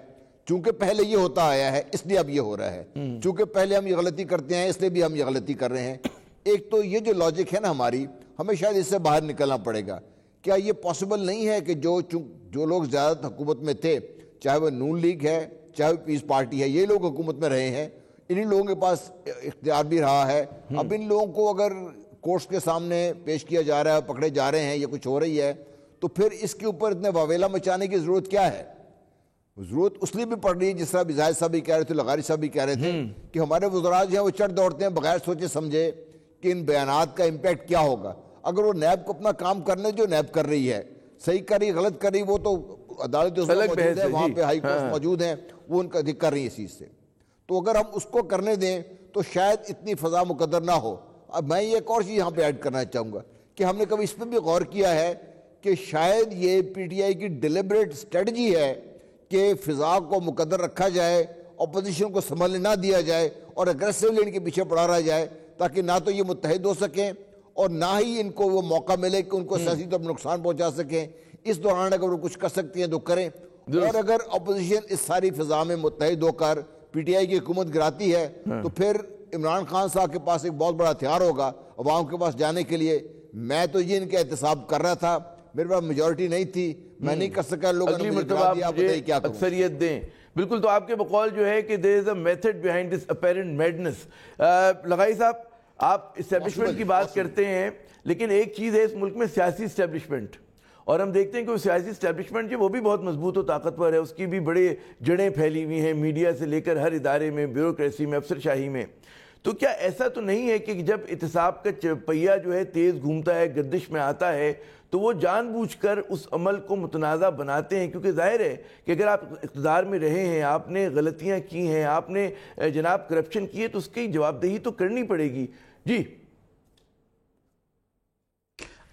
چونکہ پہلے یہ ہوتا آیا ہے اس لیے اب یہ ہو رہا ہے، چونکہ پہلے ہم یہ غلطی کرتے ہیں اس لیے بھی ہم یہ غلطی کر رہے ہیں۔ ایک تو یہ جو لاجک ہے نا ہماری، ہمیں شاید اس سے باہر نکلنا پڑے گا۔ کیا یہ پاسبل نہیں ہے کہ جو لوگ زیادہ حکومت میں تھے، چاہے وہ نون لیگ ہے چاہے وہ پیس پارٹی ہے، یہ لوگ حکومت میں رہے ہیں، انہی لوگوں کے پاس اختیار بھی رہا ہے، اب ان لوگوں کو اگر کورٹس کے سامنے پیش کیا جا رہا ہے، پکڑے جا رہے ہیں، یہ کچھ ہو رہی ہے، تو پھر اس کے اوپر اتنے واویلا مچانے کی ضرورت کیا ہے؟ ضرورت اس لیے بھی پڑ رہی ہے، جس طرح زاہد صاحب بھی کہہ رہے تھے، لغاری صاحب بھی کہہ رہے تھے کہ ہمارے وزراء جو ہیں وہ چڑھ دوڑتے ہیں بغیر سوچے سمجھے کہ ان بیانات کا امپیکٹ کیا ہوگا۔ اگر وہ نیب کو اپنا کام کرنے جو نیب کر رہی ہے، صحیح کر رہی غلط کر رہی، وہ تو عدالت موجود ہے، وہاں پہ ہائی کورٹ موجود ہیں، وہ ان کا ذکر کر رہی ہے اس چیز سے۔ تو اگر ہم اس کو کرنے دیں تو شاید اتنی فضا مقدر نہ ہو۔ اب میں یہ ایک اور چیز یہاں پہ ایڈ کرنا چاہوں گا کہ ہم نے کبھی اس پہ بھی غور کیا ہے کہ شاید یہ پی ٹی آئی کی ڈیلیبریٹ اسٹریٹجی ہے کہ فضا کو مقدر رکھا جائے، اپوزیشن کو سنبھلنے نہ دیا جائے اور اگریسولی ان کے پیچھے پڑا رہا جائے، تاکہ نہ تو یہ متحد ہو سکیں اور نہ ہی ان کو وہ موقع ملے کہ ان کو سیاسی طور پر نقصان پہنچا سکیں۔ اس دوران اگر وہ کچھ کر سکتی ہیں تو کریں، اور اگر اپوزیشن اس ساری فضا میں متحد ہو کر پی ٹی آئی کی حکومت گراتی ہے تو پھر عمران خان صاحب کے پاس ایک بہت بڑا ہتھیار ہوگا عوام کے پاس جانے کے لیے۔ میں تو یہ ان کا احتساب کر رہا تھا، میرے پاس میجورٹی نہیں تھی، میں نہیں کر سکا، لوگوں نے مجھے گرا دیا، آپ بتائیے کیا کروں؟ اکثریت دیں بالکل۔ تو آپ کے بقول جو ہے کہ there is a method behind this apparent madness۔ لغائی صاحب، آپ اسٹیبلشمنٹ کی بات کرتے ہیں، لیکن ایک چیز ہے اس ملک میں سیاسی اسٹیبلشمنٹ، اور ہم دیکھتے ہیں کہ وہ سیاسی اسٹیبلشمنٹ جو وہ بھی بہت مضبوط و طاقتور ہے، اس کی بھی بڑے جڑیں پھیلی ہوئی ہیں میڈیا سے لے کر ہر ادارے میں، بیوروکریسی میں، افسر شاہی میں۔ تو کیا ایسا تو نہیں ہے کہ جب احتساب کا پہیہ جو ہے تیز گھومتا ہے، گردش میں آتا ہے، تو وہ جان بوجھ کر اس عمل کو متنازع بناتے ہیں؟ کیونکہ ظاہر ہے کہ اگر آپ اقتدار میں رہے ہیں، آپ نے غلطیاں کی ہیں، آپ نے جناب کرپشن کی ہے، تو اس کی جواب دہی تو کرنی پڑے گی. جی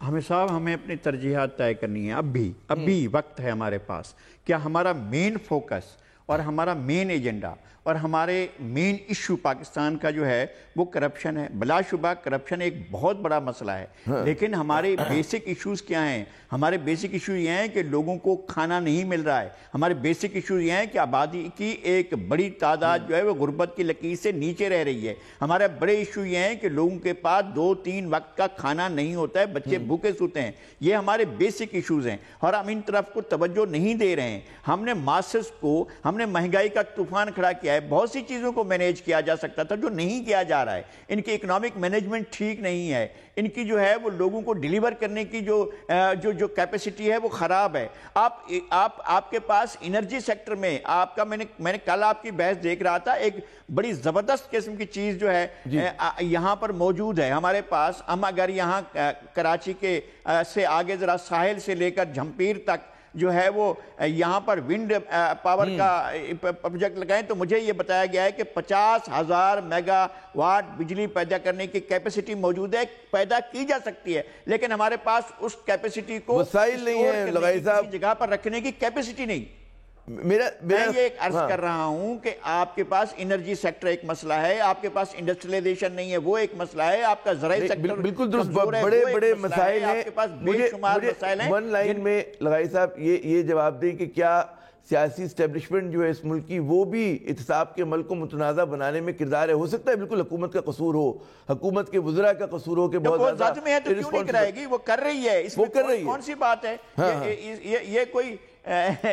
حامد صاحب، ہمیں اپنی ترجیحات طے کرنی ہے. اب بھی وقت ہے ہمارے پاس. کیا ہمارا مین فوکس اور ہمارا مین ایجنڈا اور ہمارے مین ایشو پاکستان کا جو ہے وہ کرپشن ہے؟ بلا شبہ کرپشن ایک بہت بڑا مسئلہ ہے، لیکن ہمارے بیسک ایشوز کیا ہیں؟ ہمارے بیسک ایشو یہ ہیں کہ لوگوں کو کھانا نہیں مل رہا ہے. ہمارے بیسک ایشو یہ ہیں کہ آبادی کی ایک بڑی تعداد جو ہے وہ غربت کی لکیر سے نیچے رہ رہی ہے. ہمارے بڑے ایشو یہ ہیں کہ لوگوں کے پاس 2-3 وقت کا کھانا نہیں ہوتا ہے، بچے بھوکے سوتے ہیں. یہ ہمارے بیسک ایشوز ہیں اور ہم ان طرف کو توجہ نہیں دے رہے ہیں. ہم نے ماسس کو، ہم نے مہنگائی کا طوفان کھڑا کیا ہے. بہت سی چیزوں کو مینیج کیا جا سکتا تھا جو نہیں کیا جا رہا ہے. ان کی اکنامک مینجمنٹ ٹھیک نہیں ہے. ان کی جو ہے وہ لوگوں کو ڈیلیور کرنے کی جو کیپیسٹی ہے وہ خراب ہے. آپ کے پاس انرجی سیکٹر میں آپ کا، میں نے کل آپ کی بحث دیکھ رہا تھا، ایک بڑی زبردست قسم کی چیز جو ہے یہاں پر موجود ہے ہمارے پاس. ہم اگر یہاں کراچی کے سے آگے ذرا ساحل سے لے کر جھمپیر تک جو ہے وہ یہاں پر ونڈ پاور کا پروجیکٹ لگائیں تو مجھے یہ بتایا گیا ہے کہ 50,000 میگا واٹ بجلی پیدا کرنے کی کیپیسٹی موجود ہے، پیدا کی جا سکتی ہے. لیکن ہمارے پاس اس کیپیسٹی کو وسائل نہیں ہیں لغائی صاحب، جگہ پر رکھنے کی کیپیسٹی نہیں. میں یہ ایک عرض کر رہا ہوں کہ آپ کے پاس انرجی سیکٹر ایک مسئلہ ہے، آپ کے پاس انڈسٹریلیزیشن نہیں ہے وہ ایک مسئلہ ہے، آپ کا زرعی سیکٹر بالکل درست، بڑے مسائل ہیں. آپ کے پاس بے شمار مسائل ہیں. ون لائن میں لغائی صاحب یہ جواب دیں کہ کیا سیاسی اسٹیبلشمنٹ جو ہے اس ملک کی وہ بھی احتساب کے عمل کو متنازع بنانے میں کردار ہے؟ ہو سکتا ہے بالکل حکومت کا قصور ہو، حکومت کے وزراء کا قصور ہو کہ بہت زیادہ میں ہے تو کیوں نہیں کرائے گی؟ وہ کر رہی ہے. اس میں کون سی بات ہے؟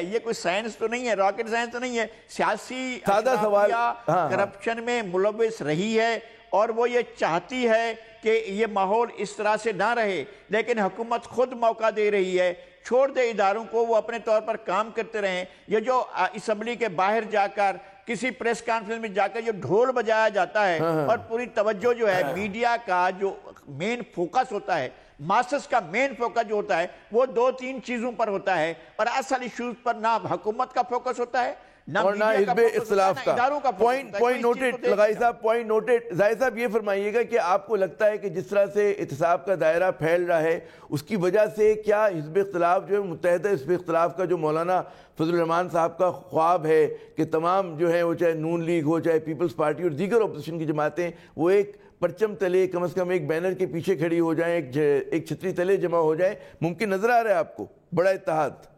یہ کوئی سائنس تو نہیں ہے، راکٹ سائنس تو نہیں ہے. سیاسی کرپشن میں ملوث رہی ہے اور وہ یہ چاہتی ہے کہ یہ ماحول اس طرح سے نہ رہے، لیکن حکومت خود موقع دے رہی ہے. چھوڑ دے اداروں کو، وہ اپنے طور پر کام کرتے رہیں. یہ جو اسمبلی کے باہر جا کر کسی پریس کانفرنس میں جا کر جو ڈھول بجایا جاتا ہے اور پوری توجہ جو ہے میڈیا کا جو مین فوکس ہوتا ہے، ماسس کا مین فوکس جو ہوتا ہے وہ 2-3 چیزوں پر ہوتا ہے اور اصل ایشوز پر نہ حکومت کا فوکس ہوتا ہے اور نہ حزب اختلاف کا. پوائنٹ نوٹڈ لغائی صاحب، پوائنٹ نوٹڈ. ظاہر صاحب یہ فرمائیے گا کہ آپ کو لگتا ہے کہ جس طرح سے احتساب کا دائرہ پھیل رہا ہے اس کی وجہ سے کیا حزب اختلاف جو ہے، متحدہ حزب اختلاف کا جو مولانا فضل الرحمان صاحب کا خواب ہے کہ تمام جو ہے وہ چاہے نون لیگ ہو، چاہے پیپلز پارٹی اور دیگر اپوزیشن کی جماعتیں، وہ ایک پرچم تلے، کم از کم ایک بینر کے پیچھے کھڑی ہو جائیں، ایک چھتری تلے جمع ہو جائیں، ممکن نظر آ رہا ہے آپ کو بڑا اتحاد؟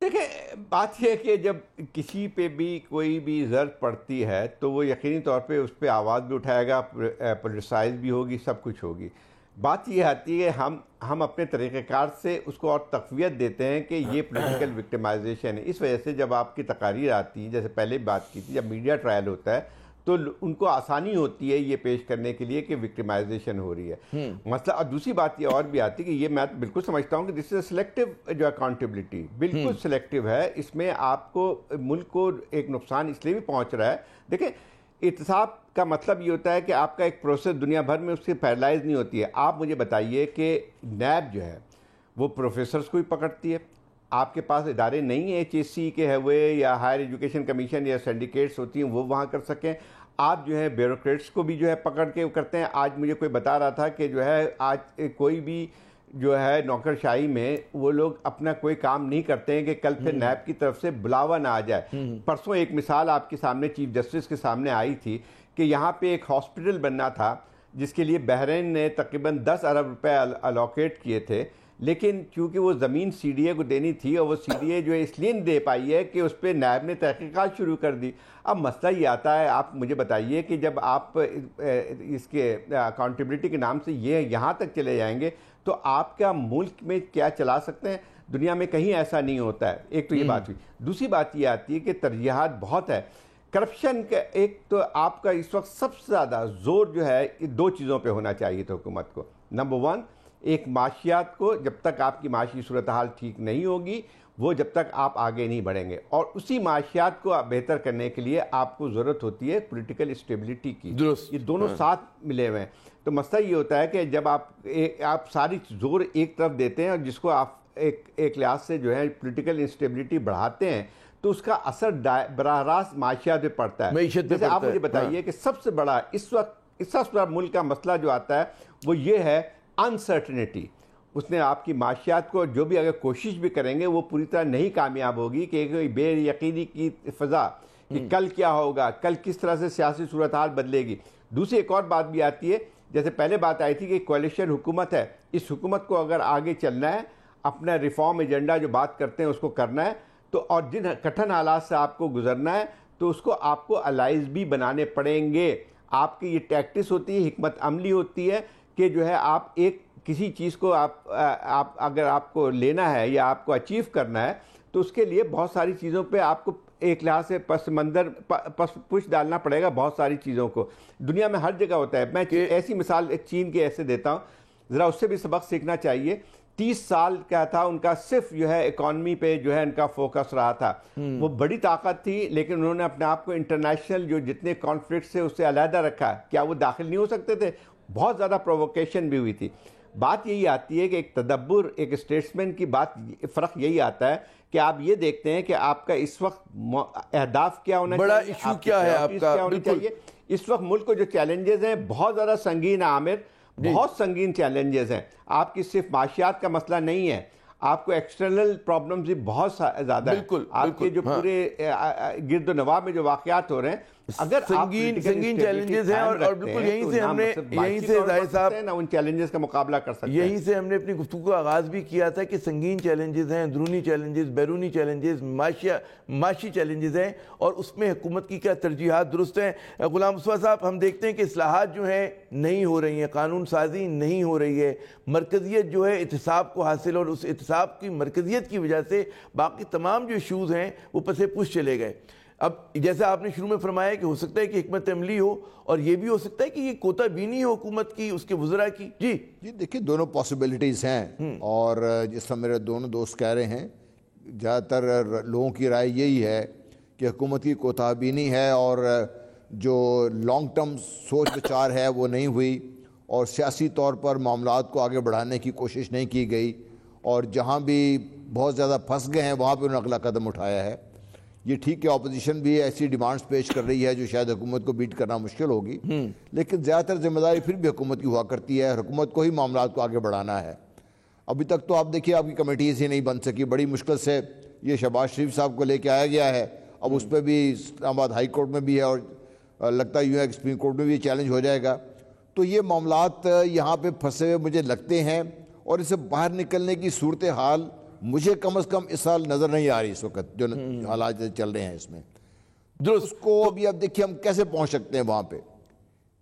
دیکھیں، بات یہ ہے کہ جب کسی پہ بھی کوئی بھی ضرورت پڑتی ہے تو وہ یقینی طور پہ اس پہ آواز بھی اٹھائے گا، پولیٹیسائز بھی ہوگی، سب کچھ ہوگی. بات یہ آتی ہے ہم اپنے طریقہ کار سے اس کو اور تقویت دیتے ہیں کہ یہ پولیٹیکل وکٹمائزیشن ہے. اس وجہ سے جب آپ کی تقاریر آتی ہیں، جیسے پہلے بات کی تھی، جب میڈیا ٹرائل ہوتا ہے تو ان کو آسانی ہوتی ہے یہ پیش کرنے کے لیے کہ وکٹمائزیشن ہو رہی ہے مسئلہ. اور دوسری بات یہ اور بھی آتی ہے کہ یہ میں بالکل سمجھتا ہوں کہ دس از سلیکٹیو جو اکاؤنٹیبلٹی، بالکل سلیکٹیو ہے. اس میں آپ کو، ملک کو ایک نقصان اس لیے بھی پہنچ رہا ہے. دیکھیں، احتساب کا مطلب یہ ہوتا ہے کہ آپ کا ایک پروسیس دنیا بھر میں اس سے پیرالائز نہیں ہوتی ہے. آپ مجھے بتائیے کہ نیب جو ہے وہ پروفیسرز کو بھی پکڑتی ہے. آپ کے پاس ادارے نہیں ہیں HSC کے ہوئے یا ہائر ایجوکیشن کمیشن یا سینڈیکیٹس ہوتی ہیں وہ وہاں کر سکیں. آپ جو ہے بیوروکریٹس کو بھی جو ہے پکڑ کے کرتے ہیں. آج مجھے کوئی بتا رہا تھا کہ جو ہے آج کوئی بھی جو ہے نوکرشاہی میں وہ لوگ اپنا کوئی کام نہیں کرتے ہیں کہ کل پھر نیب کی طرف سے بلاوا نہ آ جائے. پرسوں ایک مثال آپ کے سامنے چیف جسٹس کے سامنے آئی تھی کہ یہاں پہ ایک ہاسپٹل بننا تھا جس کے لیے بحرین نے تقریباً 10 ارب روپے الوکیٹ کیے تھے، لیکن چونکہ وہ زمین CDA کو دینی تھی اور وہ CDA جو ہے اس لیے نہیں دے پائی ہے کہ اس پہ نیب نے تحقیقات شروع کر دی. اب مسئلہ یہ آتا ہے، آپ مجھے بتائیے کہ جب آپ اس کے اکاؤنٹیبلٹی کے نام سے یہاں تک چلے جائیں گے تو آپ کیا ملک میں کیا چلا سکتے ہیں؟ دنیا میں کہیں ایسا نہیں ہوتا ہے. ایک تو یہ بات ہوئی. دوسری بات یہ آتی ہے کہ ترجیحات بہت ہے. کرپشن کا ایک تو آپ کا اس وقت سب سے زیادہ زور جو ہے 2 چیزوں پہ ہونا چاہیے تھا حکومت کو. نمبر 1، ایک معاشیات کو، جب تک آپ کی معاشی صورتحال ٹھیک نہیں ہوگی وہ جب تک آپ آگے نہیں بڑھیں گے. اور اسی معاشیات کو بہتر کرنے کے لیے آپ کو ضرورت ہوتی ہے پولیٹیکل اسٹیبلٹی کی. درست. یہ دونوں ساتھ ملے ہوئے ہیں. تو مسئلہ یہ ہوتا ہے کہ جب آپ ساری زور ایک طرف دیتے ہیں اور جس کو آپ ایک لحاظ سے جو ہے پولیٹیکل انسٹیبلٹی بڑھاتے ہیں تو اس کا اثر براہ راست معاشیات پہ پڑتا ہے. جیسے آپ مجھے بتائیے کہ سب سے بڑا اس وقت ملک کا مسئلہ جو آتا ہے وہ یہ ہے انسرٹنٹی. اس نے آپ کی معاشیات کو جو بھی اگر کوشش بھی کریں گے وہ پوری طرح نہیں کامیاب ہوگی کہ بے یقینی کی فضا کہ کل کیا ہوگا, کل کس طرح سے سیاسی صورتحال بدلے گی. دوسری ایک اور بات بھی آتی ہے, جیسے پہلے بات آئی تھی کہ کولیشن حکومت ہے, اس حکومت کو اگر آگے چلنا ہے, اپنا ریفارم ایجنڈا جو بات کرتے ہیں اس کو کرنا ہے, تو اور جن کٹھن حالات سے آپ کو گزرنا ہے تو اس کو آپ کو الائز بھی بنانے پڑیں گے. آپ کی یہ ٹیکٹس ہوتی ہے, حکمت عملی ہوتی ہے کہ جو ہے آپ کسی چیز کو اگر آپ کو لینا ہے یا آپ کو اچیو کرنا ہے تو اس کے لیے بہت ساری چیزوں پہ آپ کو ایک لحاظ سے پش ڈالنا پڑے گا. بہت ساری چیزوں کو دنیا میں ہر جگہ ہوتا ہے. میں ایسی مثال ایک چین کے ایسے دیتا ہوں, ذرا اس سے بھی سبق سیکھنا چاہیے. 30 سال کیا تھا ان کا, صرف جو ہے اکانومی پہ جو ہے ان کا فوکس رہا تھا. وہ بڑی طاقت تھی لیکن انہوں نے اپنے آپ کو انٹرنیشنل جو جتنے کانفلکٹس سے اس سے علیحدہ رکھا. کیا وہ داخل نہیں ہو سکتے تھے؟ بہت زیادہ پرووکیشن بھی ہوئی تھی. بات یہی آتی ہے کہ ایک تدبر, ایک اسٹیٹسمین کی بات, فرق یہی آتا ہے کہ آپ یہ دیکھتے ہیں کہ آپ کا اس وقت اہداف کیا ہونا چاہیے, بڑا ایشو کیا ہے آپ کا. چاہیے اس وقت ملک کو جو چیلنجز ہیں بہت زیادہ سنگین عامر, بہت سنگین چیلنجز ہیں. آپ کی صرف معاشیات کا مسئلہ نہیں ہے, آپ کو ایکسٹرنل پرابلمز بھی بہت زیادہ ہیں. آپ کے جو پورے گرد و نواح میں جو واقعات ہو رہے ہیں, اگر سنگین چیلنجز ہیں, اور بالکل یہیں سے ہم نے ظاہر صاحب ان چیلنجز کا مقابلہ کر سکتے ہیں. یہیں سے ہم نے اپنی گفتگو کا آغاز بھی کیا تھا کہ سنگین چیلنجز ہیں, اندرونی چیلنجز, بیرونی چیلنجز, معاشی چیلنجز ہیں, اور اس میں حکومت کی کیا ترجیحات درست ہیں. غلام مصطفیٰ صاحب, ہم دیکھتے ہیں کہ اصلاحات جو ہیں نہیں ہو رہی ہیں, قانون سازی نہیں ہو رہی ہے, مرکزیت جو ہے احتساب کو حاصل, اور اس احتساب کی مرکزیت کی وجہ سے باقی تمام جو ایشوز ہیں وہ پسے پش چلے گئے. اب جیسے آپ نے شروع میں فرمایا کہ ہو سکتا ہے کہ حکمت عملی ہو, اور یہ بھی ہو سکتا ہے کہ یہ کوتا بینی ہو حکومت کی, اس کے وزراء کی. جی دیکھیے دونوں پاسبلٹیز ہیں, اور جس طرح میرے دونوں دوست کہہ رہے ہیں, زیادہ تر لوگوں کی رائے یہی ہے کہ حکومت کی کوتا بینی ہے, اور جو لانگ ٹرم سوچ بچار ہے وہ نہیں ہوئی, اور سیاسی طور پر معاملات کو آگے بڑھانے کی کوشش نہیں کی گئی, اور جہاں بھی بہت زیادہ پھنس گئے ہیں وہاں پہ انہوں نے اگلا قدم اٹھایا ہے. یہ ٹھیک ہے, اپوزیشن بھی ایسی ڈیمانڈز پیش کر رہی ہے جو شاید حکومت کو بیٹ کرنا مشکل ہوگی, لیکن زیادہ تر ذمہ داری پھر بھی حکومت کی ہوا کرتی ہے. حکومت کو ہی معاملات کو آگے بڑھانا ہے. ابھی تک تو آپ دیکھیے آپ کی کمیٹیز ہی نہیں بن سکی, بڑی مشکل سے یہ شہباز شریف صاحب کو لے کے آیا گیا ہے. اب اس پہ بھی اسلام آباد ہائی کورٹ میں بھی ہے, اور لگتا ہے یوں ہے کہ سپریم کورٹ میں بھی چیلنج ہو جائے گا. تو یہ معاملات یہاں پہ پھنسے ہوئے مجھے لگتے ہیں, اور اسے باہر نکلنے کی صورتحال مجھے کم از کم اس سال نظر نہیں آ رہی اس وقت جو حالات چل رہے ہیں اس میں. اس کو ابھی اب دیکھیے ہم کیسے پہنچ سکتے ہیں وہاں پہ.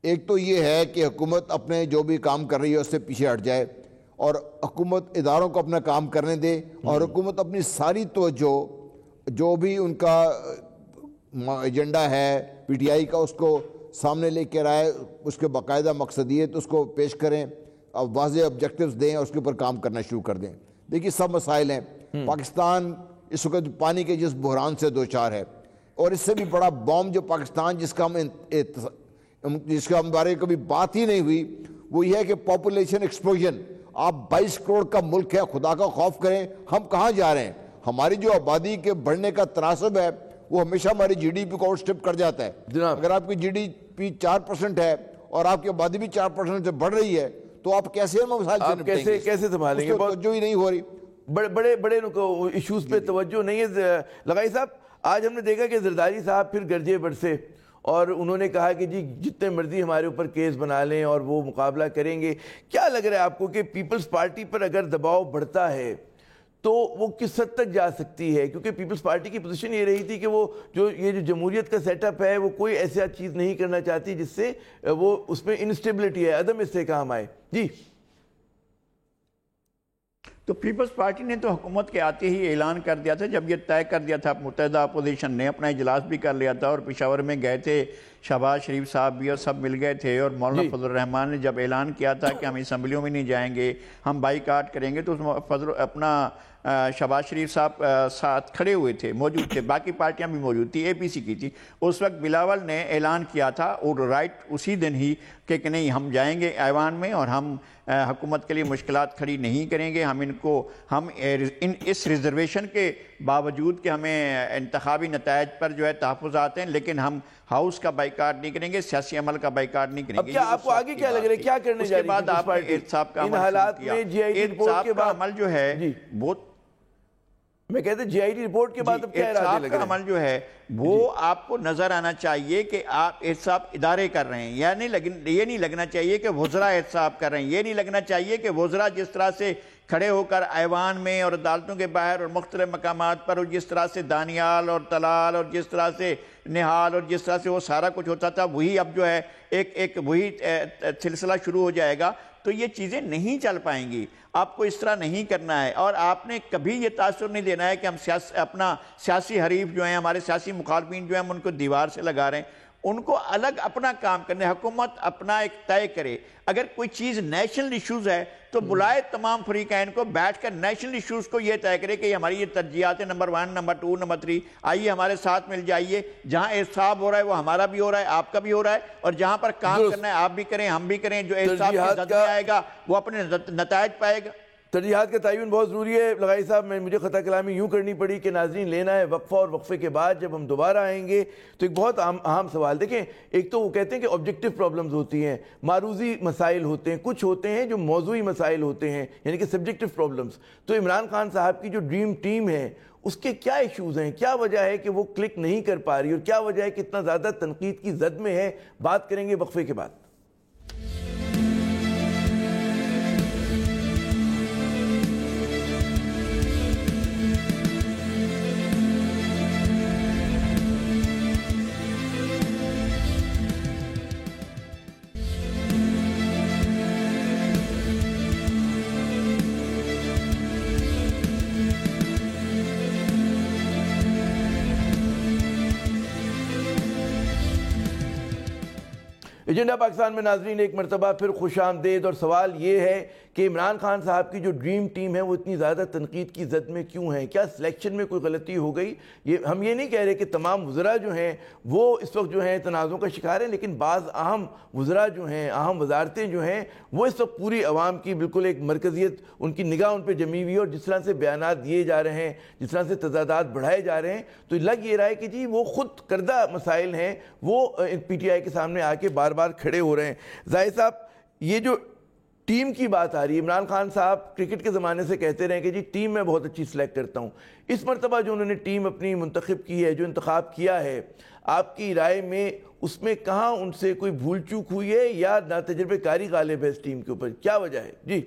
ایک تو یہ ہے کہ حکومت اپنے جو بھی کام کر رہی ہے اس سے پیچھے ہٹ جائے, اور حکومت اداروں کو اپنا کام کرنے دے, اور حکومت اپنی ساری توجہ جو بھی ان کا ایجنڈا ہے پی ٹی آئی کا اس کو سامنے لے کے آئے, اس کے باقاعدہ مقصدیت اس کو پیش کریں, اب واضح آبجیکٹیوز دیں, اور اس کے اوپر کام کرنا شروع کر دیں. دیکھیے سب مسائل ہیں. پاکستان اس وقت پانی کے جس بحران سے دوچار ہے, اور اس سے بھی بڑا بوم جو پاکستان جس کا ہم بارے کبھی بات ہی نہیں ہوئی, وہ یہ ہے کہ پاپولیشن ایکسپلوژن. آپ 22 کروڑ کا ملک ہے, خدا کا خوف کریں, ہم کہاں جا رہے ہیں؟ ہماری جو آبادی کے بڑھنے کا تناسب ہے وہ ہمیشہ ہماری جی ڈی پی کو آؤٹ اسٹیپ کر جاتا ہے. اگر آپ کی جی ڈی پی 4% ہے اور آپ کی آبادی بھی 4% سے بڑھ رہی ہے, تو آپ کیسے کیسے سنبھالیں گے؟ توجہ ہی نہیں ہو رہی. بڑے ایشوز پہ توجہ نہیں ہے. لغائی صاحب, آج ہم نے دیکھا کہ زرداری صاحب پھر گرجے برسے, اور انہوں نے کہا کہ جی جتنے مرضی ہمارے اوپر کیس بنا لیں اور وہ مقابلہ کریں گے. کیا لگ رہا ہے آپ کو کہ پیپلز پارٹی پر اگر دباؤ بڑھتا ہے تو وہ کس حد تک جا سکتی ہے؟ کیونکہ پیپلز پارٹی کی پوزیشن یہ رہی تھی کہ وہ جو جمہوریت کا سیٹ اپ ہے وہ کوئی ایسا چیز نہیں کرنا چاہتی جس سے وہ اس میں انسٹیبلٹی ہے, عدم استحکام آئے. جی تو پیپلز پارٹی نے تو حکومت کے آتے ہی اعلان کر دیا تھا, جب یہ طے کر دیا تھا متحدہ اپوزیشن نے, اپنا اجلاس بھی کر لیا تھا, اور پشاور میں گئے تھے شہباز شریف صاحب بھی اور سب مل گئے تھے، اور مولانا فضل الرحمان نے جب اعلان کیا تھا کہ ہم اسمبلیوں میں نہیں جائیں گے، ہم بائیکاٹ کریں گے، تو اپنا شہباز شریف صاحب ساتھ کھڑے ہوئے تھے، موجود تھے، باقی پارٹیاں بھی موجود تھی، اے پی سی کی تھی۔ اس وقت بلاول نے اعلان کیا تھا اور رائٹ اسی دن ہی کہ نہیں ہم جائیں گے ایوان میں اور ہم حکومت کے لیے مشکلات کھڑی نہیں کریں گے، ہم اس ریزرویشن کے باوجود کہ ہمیں انتخابی نتائج پر جو ہے تحفظات ہیں، لیکن ہم ہاؤس کا بائیکاٹ نہیں کریں گے، سیاسی عمل کا بائیکاٹ نہیں کریں گے۔ اب کیا آپ کو آگے کیا لگ رہا ہے، کیا کرنے جا رہی ہے؟ اس کے بعد آپ نے احتساب کا عمل حالات میں جی آئی ٹی رپورٹ کے بعد عمل جو ہے بہت، میں کہتے ہیں جی آئی ٹی رپورٹ کے بعد اب کیا ارادے لگ رہے ہیں؟ عمل جو ہے وہ آپ کو نظر آنا چاہیے کہ آپ احتساب ادارے کر رہے ہیں، یہ نہیں لگنا چاہیے کہ وزراء احتساب کر رہے ہیں، یہ نہیں لگنا چاہیے کہ وزراء جس طرح سے کھڑے ہو کر ایوان میں اور عدالتوں کے باہر اور مختلف مقامات پر، اور جس طرح سے دانیال اور طلال اور جس طرح سے نہال اور جس طرح سے وہ سارا کچھ ہوتا تھا، وہی اب جو ہے ایک وہی سلسلہ شروع ہو جائے گا، تو یہ چیزیں نہیں چل پائیں گی۔ آپ کو اس طرح نہیں کرنا ہے، اور آپ نے کبھی یہ تاثر نہیں دینا ہے کہ ہم اپنا سیاسی حریف جو ہیں، ہمارے سیاسی مخالفین جو ہیں، ہم ان کو دیوار سے لگا رہے ہیں۔ ان کو الگ اپنا کام کرنے، حکومت اپنا ایک طے کرے۔ اگر کوئی چیز نیشنل ایشوز ہے تو بلائے تمام فریقین کو، بیٹھ کر نیشنل ایشوز کو یہ طے کرے کہ ہماری یہ ترجیحات ہیں، نمبر 1، نمبر 2، نمبر 3، آئیے ہمارے ساتھ مل جائیے، جہاں احتساب ہو رہا ہے وہ ہمارا بھی ہو رہا ہے، آپ کا بھی ہو رہا ہے، اور جہاں پر کام کرنا ہے آپ بھی کریں، ہم بھی کریں، جو احتساب کی زد میں آئے گا وہ اپنے نتائج پائے گا۔ ترجیحات کا تعین بہت ضروری ہے۔ لغائی صاحب، مجھے خطا کلامی یوں کرنی پڑی کہ ناظرین لینا ہے وقفہ، اور وقفے کے بعد جب ہم دوبارہ آئیں گے تو ایک بہت اہم سوال دیکھیں، ایک تو وہ کہتے ہیں کہ آبجیکٹیو پرابلمز ہوتی ہیں، معروضی مسائل ہوتے ہیں، کچھ ہوتے ہیں جو موضوعی مسائل ہوتے ہیں، یعنی کہ سبجیکٹیو پرابلمز۔ تو عمران خان صاحب کی جو ڈریم ٹیم ہے اس کے کیا ایشوز ہیں، کیا وجہ ہے کہ وہ کلک نہیں کر پا رہی، اور کیا وجہ ہے کہ اتنا زیادہ تنقید کی زد میں ہے؟ بات کریں گے وقفے کے بعد۔ ایجنڈا پاکستان میں ناظرین ایک مرتبہ پھر خوش آمدید، اور سوال یہ ہے کہ عمران خان صاحب کی جو ڈریم ٹیم ہے وہ اتنی زیادہ تنقید کی زد میں کیوں ہیں؟ کیا سلیکشن میں کوئی غلطی ہو گئی؟ ہم یہ نہیں کہہ رہے کہ تمام وزراء جو ہیں وہ اس وقت جو ہیں تنازعوں کا شکار ہیں، لیکن بعض اہم وزراء جو ہیں، اہم وزارتیں جو ہیں، وہ اس وقت پوری عوام کی بالکل ایک مرکزیت، ان کی نگاہ ان پہ جمی ہوئی ہے، اور جس طرح سے بیانات دیے جا رہے ہیں، جس طرح سے تضادات بڑھائے جا رہے ہیں، تو لگ یہ رہا ہے کہ جی وہ خود کردہ مسائل ہیں، وہ پی ٹی آئی کے سامنے آ کے بار بار کھڑے ہو رہے ہیں۔ زاہد صاحب، یہ جو ٹیم کی بات آ رہی ہے، عمران خان صاحب کرکٹ کے زمانے سے کہتے رہے کہ جی ٹیم میں بہت اچھی سلیکٹ کرتا ہوں۔ اس مرتبہ جو انہوں نے ٹیم اپنی منتخب کی ہے، جو انتخاب کیا ہے، آپ کی رائے میں اس میں کہاں ان سے کوئی بھول چوک ہوئی ہے، یا ناتجربہ کاری غالب ہے اس ٹیم کے اوپر؟ کیا وجہ ہے؟ جی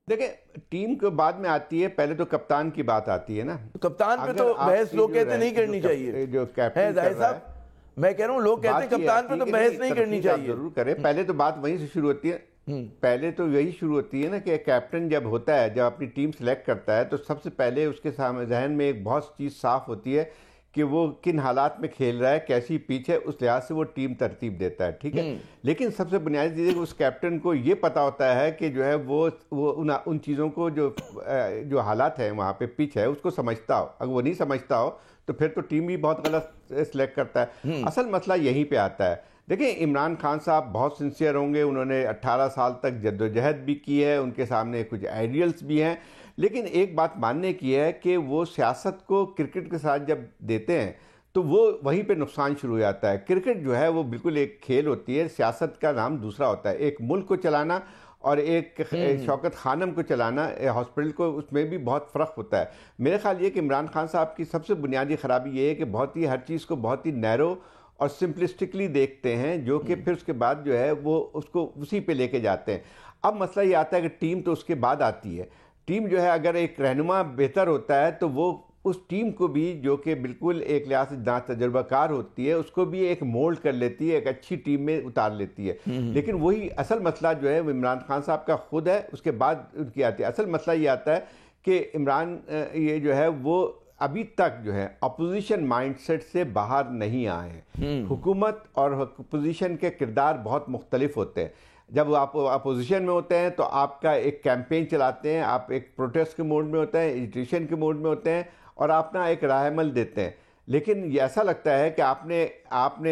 دیکھیں، ٹیم کے بعد میں آتی ہے، پہلے تو کپتان کی بات آتی ہے نا۔ کپتان پہ تو بحث لوگ کہتے ہیں نہیں کرنی چاہیے، جو کیپٹن زاہد صاحب میں کہہ رہا ہوں، لوگ کہتے ہیں کپتان پہ تو بحث نہیں کرنی چاہیے۔ ضرور کرے، پہلے تو بات وہیں سے شروع ہوتی ہے، پہلے تو یہی شروع ہوتی ہے نا کہ کیپٹن جب ہوتا ہے، جب اپنی ٹیم سلیکٹ کرتا ہے، تو سب سے پہلے اس کے سامنے ذہن میں ایک بہت چیز صاف ہوتی ہے کہ وہ کن حالات میں کھیل رہا ہے، کیسی پیچ ہے، اس لحاظ سے وہ ٹیم ترتیب دیتا ہے، ٹھیک ہے۔ لیکن سب سے بنیادی چیز ہے کہ اس کیپٹن کو یہ پتا ہوتا ہے کہ جو ہے وہ ان چیزوں کو جو حالات ہیں وہاں پہ پیچ ہے اس کو سمجھتا ہو۔ اگر وہ نہیں سمجھتا ہو تو پھر تو ٹیم بھی بہت غلط سلیکٹ کرتا ہے۔ اصل مسئلہ یہیں پہ آتا ہے۔ دیکھیں، عمران خان صاحب بہت سنسیئر ہوں گے، انہوں نے 18 سال تک جدوجہد بھی کی ہے، ان کے سامنے کچھ آئیڈیلز بھی ہیں، لیکن ایک بات ماننے کی ہے کہ وہ سیاست کو کرکٹ کے ساتھ جب دیتے ہیں تو وہ وہیں پہ نقصان شروع ہو جاتا ہے۔ کرکٹ جو ہے وہ بالکل ایک کھیل ہوتی ہے، سیاست کا نام دوسرا ہوتا ہے۔ ایک ملک کو چلانا اور ایک شوکت خانم کو چلانا، ہاسپٹل کو، اس میں بھی بہت فرق ہوتا ہے۔ میرے خیال یہ کہ عمران خان صاحب کی سب سے بنیادی خرابی یہ ہے کہ بہت ہی ہر چیز کو بہت ہی نیرو اور سمپلسٹکلی دیکھتے ہیں، جو کہ پھر اس کے بعد جو ہے وہ اس کو اسی پہ لے کے جاتے ہیں۔ اب مسئلہ یہ آتا ہے کہ ٹیم تو اس کے بعد آتی ہے۔ ٹیم جو ہے اگر ایک رہنما بہتر ہوتا ہے تو وہ اس ٹیم کو بھی، جو کہ بالکل ایک لحاظ سے تجربہ کار ہوتی ہے، اس کو بھی ایک مولڈ کر لیتی ہے، ایک اچھی ٹیم میں اتار لیتی ہے۔ لیکن وہی اصل مسئلہ جو ہے وہ عمران خان صاحب کا خود ہے، اس کے بعد ان کی آتی ہے۔ اصل مسئلہ یہ آتا ہے کہ عمران یہ جو ہے وہ ابھی تک جو ہے اپوزیشن مائنڈ سیٹ سے باہر نہیں آئے ہیں. حکومت اور اپوزیشن کے کردار بہت مختلف ہوتے ہیں. جب آپ اپوزیشن میں ہوتے ہیں تو آپ کا ایک کیمپین چلاتے ہیں, آپ ایک پروٹیسٹ کے موڈ میں ہوتے ہیں, ایجیٹیشن کے موڈ میں ہوتے ہیں, اور آپ نا ایک راہ عمل دیتے ہیں. لیکن یہ ایسا لگتا ہے کہ آپ نے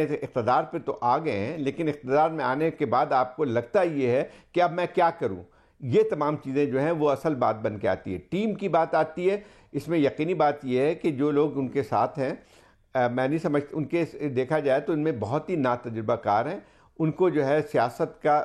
اقتدار پہ تو آ گئے ہیں, لیکن اقتدار میں آنے کے بعد آپ کو لگتا یہ ہے کہ اب میں کیا کروں. یہ تمام چیزیں جو ہیں وہ اصل بات بن کے آتی ہے. ٹیم کی بات آتی ہے. اس میں یقینی بات یہ ہے کہ جو لوگ ان کے ساتھ ہیں, میں نہیں سمجھتا ان کے دیکھا جائے تو ان میں بہت ہی ناتجربہ کار ہیں. ان کو جو ہے سیاست کا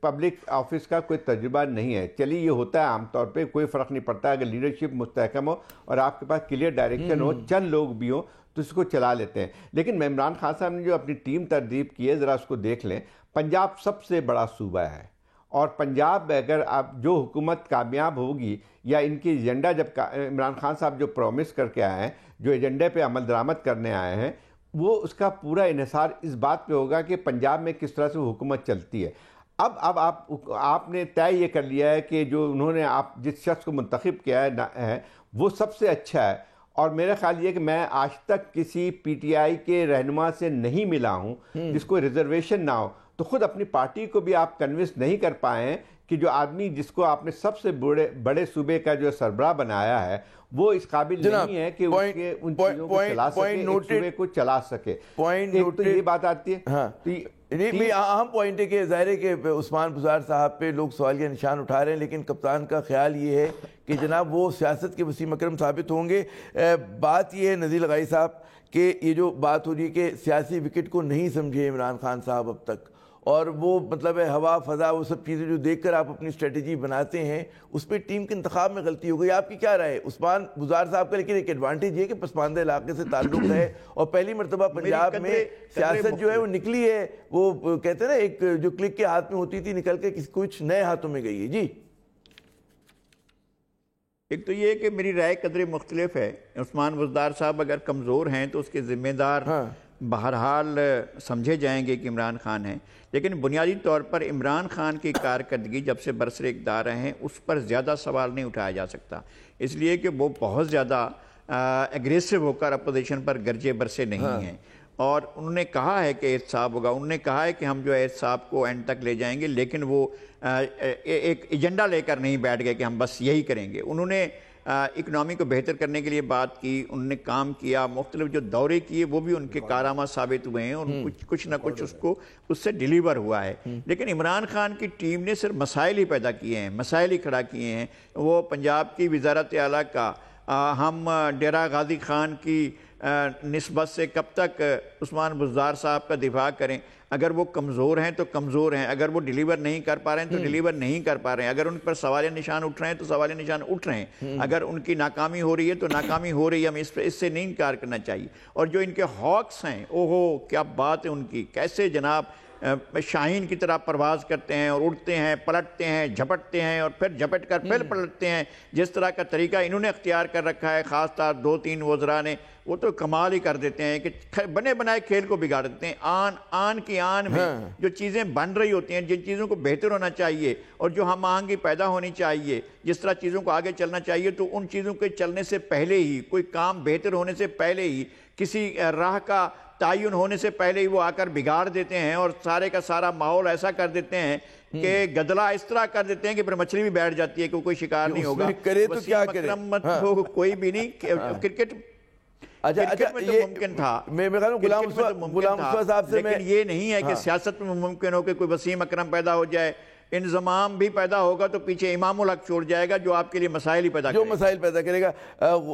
پبلک آفس کا کوئی تجربہ نہیں ہے. چلیے یہ ہوتا ہے عام طور پہ, کوئی فرق نہیں پڑتا. اگر لیڈرشپ مستحکم ہو اور آپ کے پاس کلیئر ڈائریکشن ہو, چند لوگ بھی ہوں, تو اس کو چلا لیتے ہیں. لیکن عمران خان صاحب نے جو اپنی ٹیم ترتیب کی ہے, ذرا اس کو دیکھ لیں. پنجاب سب سے بڑا صوبہ ہے, اور پنجاب اگر آپ جو حکومت کامیاب ہوگی, یا ان کی ایجنڈا جب عمران خان صاحب جو پرومس کر کے آئے ہیں, جو ایجنڈے پہ عمل درآمد کرنے آئے ہیں, وہ اس کا پورا انحصار اس بات پہ ہوگا کہ پنجاب میں کس طرح سے حکومت چلتی ہے. اب آپ نے طے یہ کر لیا ہے کہ جو انہوں نے آپ جس شخص کو منتخب کیا ہے وہ سب سے اچھا ہے. اور میرا خیال یہ کہ میں آج تک کسی پی ٹی آئی کے رہنما سے نہیں ملا ہوں جس کو ریزرویشن نہ ہو. تو خود اپنی پارٹی کو بھی آپ کنونس نہیں کر پائے ہیں کہ جو آدمی جس کو آپ نے سب سے بڑے صوبے کا جو سربراہ بنایا ہے, وہ اس قابل نہیں ہے کہ ان چیزوں کو چلا سکے, ایک صوبے کو چلا سکے. ایک تو یہ بات آتی ہے. اہم پوائنٹ ہے کہ ظاہر ہے کہ عثمان بزار صاحب پہ لوگ سوال کا نشان اٹھا رہے ہیں, لیکن کپتان کا خیال یہ ہے کہ جناب وہ سیاست کے وسیع مکرم ثابت ہوں گے. بات یہ ہے نذیر لغائی صاحب کہ یہ جو بات ہو رہی ہے کہ سیاسی وکٹ کو نہیں سمجھے عمران خان صاحب اب تک, اور وہ مطلب ہے ہوا فضا وہ سب چیزیں جو دیکھ کر آپ اپنی اسٹریٹجی بناتے ہیں, اس پہ ٹیم کے انتخاب میں غلطی ہو گئی. آپ کی کیا رائے عثمان بزار صاحب کا؟ لیکن ایک ایڈوانٹیج یہ کہ پسماندہ علاقے سے تعلق ہے, اور پہلی مرتبہ پنجاب میں سیاست جو ہے وہ نکلی ہے, وہ کہتے ہیں نا ایک جو کلک کے ہاتھ میں ہوتی تھی نکل کے کچھ نئے ہاتھوں میں گئی ہے. جی ایک تو یہ کہ میری رائے قدرے مختلف ہے. عثمان بزدار صاحب اگر کمزور ہیں تو اس کے ذمہ دار بہرحال سمجھے جائیں گے کہ عمران خان ہیں, لیکن بنیادی طور پر عمران خان کی کارکردگی جب سے برسر اقتدار رہے ہیں اس پر زیادہ سوال نہیں اٹھایا جا سکتا, اس لیے کہ وہ بہت زیادہ ایگریسو ہو کر اپوزیشن پر گرجے برسے نہیں ہیں. اور انہوں نے کہا ہے کہ احتساب ہوگا, انہوں نے کہا ہے کہ ہم جو احتساب کو اینڈ تک لے جائیں گے, لیکن وہ ایک ایجنڈا لے کر نہیں بیٹھ گئے کہ ہم بس یہی کریں گے. انہوں نے اکنامی کو بہتر کرنے کے لیے بات کی, انہوں نے کام کیا, مختلف جو دورے کیے وہ بھی ان کے کارآمد ثابت ہوئے ہیں, اور کچھ نہ کچھ اس سے ڈیلیور ہوا ہے. لیکن عمران خان کی ٹیم نے صرف مسائل ہی پیدا کیے ہیں, مسائل ہی کھڑا کیے ہیں. وہ پنجاب کی وزارت اعلیٰ کا ہم ڈیرہ غازی خان کی نسبت سے کب تک عثمان بزدار صاحب کا دفاع کریں؟ اگر وہ کمزور ہیں تو کمزور ہیں, اگر وہ ڈیلیور نہیں کر پا رہے ہیں تو ڈیلیور نہیں کر پا رہے ہیں, اگر ان پر سوالیہ نشان اٹھ رہے ہیں تو سوالیہ نشان اٹھ رہے ہیں, اگر ان کی ناکامی ہو رہی ہے تو ناکامی ہو رہی ہے, ہمیں اس سے نہیں انکار کرنا چاہیے. اور جو ان کے ہاکس ہیں, اوہو کیا بات ہے ان کی, کیسے جناب شاہین کی طرح پرواز کرتے ہیں اور اڑتے ہیں, پلٹتے ہیں, جھپٹتے ہیں اور پھر جھپٹ کر پھر پلٹتے ہیں. جس طرح کا طریقہ انہوں نے اختیار کر رکھا ہے, خاص طور 2-3 وزراء نے, وہ تو کمال ہی کر دیتے ہیں کہ بنے بنائے کھیل کو بگاڑ دیتے ہیں. آن کی آن میں جو چیزیں بن رہی ہوتی ہیں, جن چیزوں کو بہتر ہونا چاہیے اور جو ہم آہنگی پیدا ہونی چاہیے, جس طرح چیزوں کو آگے چلنا چاہیے, تو ان چیزوں کے چلنے سے پہلے ہی, کوئی کام بہتر ہونے سے پہلے ہی, کسی راہ کا تعین ہونے سے پہلے ہی وہ آ کر بگاڑ دیتے ہیں, اور سارے کا سارا ماحول ایسا کر دیتے ہیں کہ گدلا اس طرح کر دیتے ہیں کہ پھر مچھلی بھی بیٹھ جاتی ہے کہ کوئی شکار نہیں ہوگا. کرے تو کیا کرے, کوئی بھی نہیں. کرکٹ میں تو ممکن تھا, لیکن یہ نہیں ہے کہ سیاست میں ممکن ہو کہ کوئی وسیم اکرم پیدا ہو جائے, انضمام بھی پیدا ہوگا تو پیچھے امام الحق چھوڑ جائے گا جو آپ کے لیے مسائل ہی پیدا کرے گا, جو مسائل پیدا کرے گا.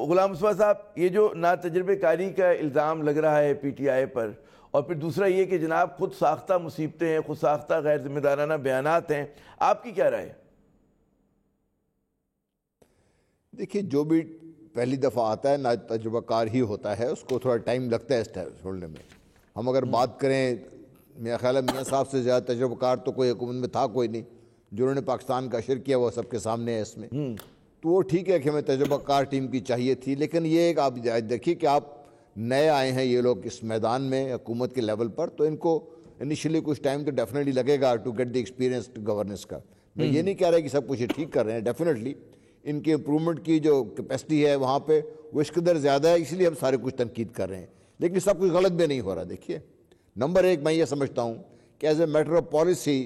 غلام مصطفیٰ صاحب, یہ جو ناتجربے کاری کا الزام لگ رہا ہے پی ٹی آئی پر, اور پھر دوسرا یہ کہ جناب خود ساختہ مصیبتیں ہیں, خود ساختہ غیر ذمہ دارانہ بیانات ہیں, آپ کی کیا رائے؟ دیکھیے, جو بھی پہلی دفعہ آتا ہے نا تجربہ کار ہی ہوتا ہے, اس کو تھوڑا ٹائم لگتا ہے اسٹیبلش ہونے میں. ہم اگر بات کریں, میرا خیال ہے میاں صاحب سے زیادہ تجربہ کار تو کوئی حکومت میں تھا کوئی نہیں. جو انہوں نے پاکستان کا اشر کیا وہ سب کے سامنے ہے اس میں, تو وہ ٹھیک ہے کہ ہمیں تجربہ کار ٹیم کی چاہیے تھی. لیکن یہ ایک آپ دیکھیے کہ آپ نئے آئے ہیں یہ لوگ اس میدان میں حکومت کے لیول پر, تو ان کو انیشلی کچھ ٹائم تو ڈیفینیٹلی لگے گا to get the experience governance کا. میں یہ نہیں کہہ رہا کہ سب کچھ ٹھیک کر رہے ہیں, ڈیفینیٹلی ان کے امپرومنٹ کی جو کیپیسٹی ہے وہاں پہ وہ اس قدر زیادہ ہے، اس لیے ہم سارے کچھ تنقید کر رہے ہیں، لیکن سب کچھ غلط بھی نہیں ہو رہا۔ دیکھیے نمبر ایک میں یہ سمجھتا ہوں کہ as a matter of policy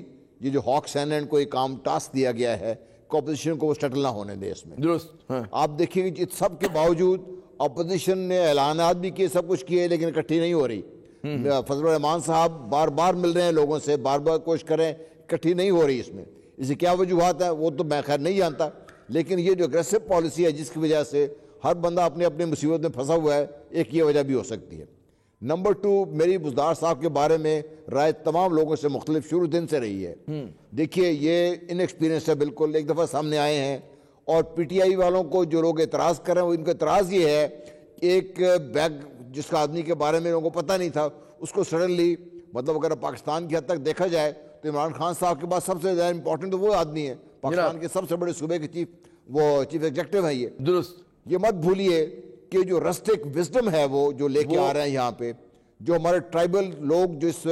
یہ جو ہاکس اینڈ کو ایک کام ٹاسک دیا گیا ہے کہ اپوزیشن کو وہ سیٹل نہ ہونے دے اس میں، درست، ہاں آپ دیکھیے کہ اس سب کے باوجود اپوزیشن نے اعلانات بھی کیے، سب کچھ کیے، لیکن اکٹھی نہیں ہو رہی۔ فضل الرحمان صاحب بار بار مل رہے ہیں لوگوں سے، بار بار کوشش کریں، اکٹھی نہیں ہو رہی اس میں۔ اس کی کیا وجوہات ہیں وہ تو میں خیر نہیں جانتا، لیکن یہ جو اگریسو پالیسی ہے جس کی وجہ سے ہر بندہ اپنی اپنی مصیبت میں پھنسا ہوا ہے، ایک یہ وجہ بھی ہو سکتی ہے۔ نمبر 2، میری بزدار صاحب کے بارے میں رائے تمام لوگوں سے مختلف شروع دن سے رہی ہے۔ دیکھیے یہ ان ایکسپیرینس ہے، بالکل ایک دفعہ سامنے آئے ہیں، اور پی ٹی آئی والوں کو جو لوگ اعتراض کر رہے ہیں وہ ان کا اعتراض یہ ہے کہ ایک بیگ جس کا آدمی کے بارے میں لوگوں کو پتہ نہیں تھا اس کو سڈنلی، مطلب اگر پاکستان کی حد تک دیکھا جائے تو عمران خان صاحب کے پاس سب سے زیادہ امپورٹنٹ وہ آدمی ہے، پاکستان کے سب سے بڑے صوبے کے چیف ایگزیکٹو ہیں یہ۔ درست، یہ مت بھولیے کہ جو رسٹک وزڈم ہے وہ جو لے کے آ رہے ہیں یہاں پہ، جو ہمارے ٹرائبل لوگ جو اس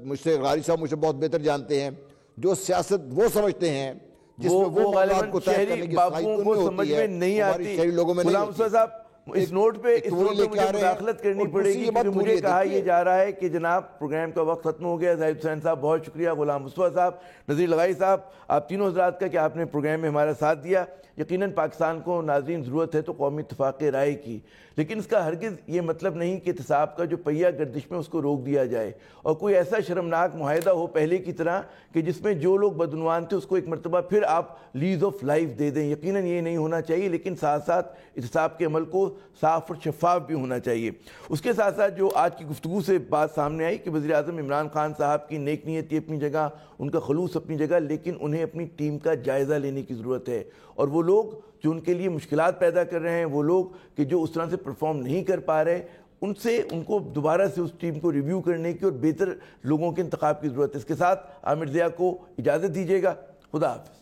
مجھ سے غاری صاحب مجھ سے بہت بہتر جانتے ہیں، جو سیاست وہ سمجھتے ہیں جس میں وہ معاملات کو طے کرنے شہری کی باپوں کو سمجھ میں نہیں آتی۔ شہری لوگوں میں نہیں غلام ہوتی۔ مصطفیٰ صاحب اس نوٹ پہ مجھے مداخلت کرنی پڑے گی کیونکہ مجھے کہا یہ جا رہا ہے کہ جناب پروگرام کا وقت ختم ہو گیا۔ زاہد حسین صاحب بہت شکریہ، غلام مصطفیٰ صاحب، نذیر لغائی صاحب، آپ تینوں حضرات کا کہ آپ نے پروگرام میں ہمارا ساتھ دیا۔ یقیناً پاکستان کو ناظرین ضرورت ہے تو قومی اتفاق رائے کی، لیکن اس کا ہرگز یہ مطلب نہیں کہ احتساب کا جو پہیہ گردش میں اس کو روک دیا جائے اور کوئی ایسا شرمناک معاہدہ ہو پہلے کی طرح کہ جس میں جو لوگ بدعنوان تھے اس کو ایک مرتبہ پھر آپ لیز آف لائف دے دیں۔ یقیناً یہ نہیں ہونا چاہیے، لیکن ساتھ ساتھ احتساب کے عمل کو صاف اور شفاف بھی ہونا چاہیے۔ اس کے ساتھ ساتھ جو آج کی گفتگو سے بات سامنے آئی کہ وزیر اعظم عمران خان صاحب کی نیک نیتی اپنی جگہ، ان کا خلوص اپنی جگہ، لیکن انہیں اپنی ٹیم کا جائزہ لینے کی ضرورت ہے، اور وہ لوگ جو ان کے لیے مشکلات پیدا کر رہے ہیں، وہ لوگ کہ جو اس طرح سے پرفارم نہیں کر پا رہے، ان کو دوبارہ سے اس ٹیم کو ریویو کرنے کی اور بہتر لوگوں کے انتخاب کی ضرورت ہے۔ اس کے ساتھ عامر ضیاء کو اجازت دیجیے گا، خدا حافظ۔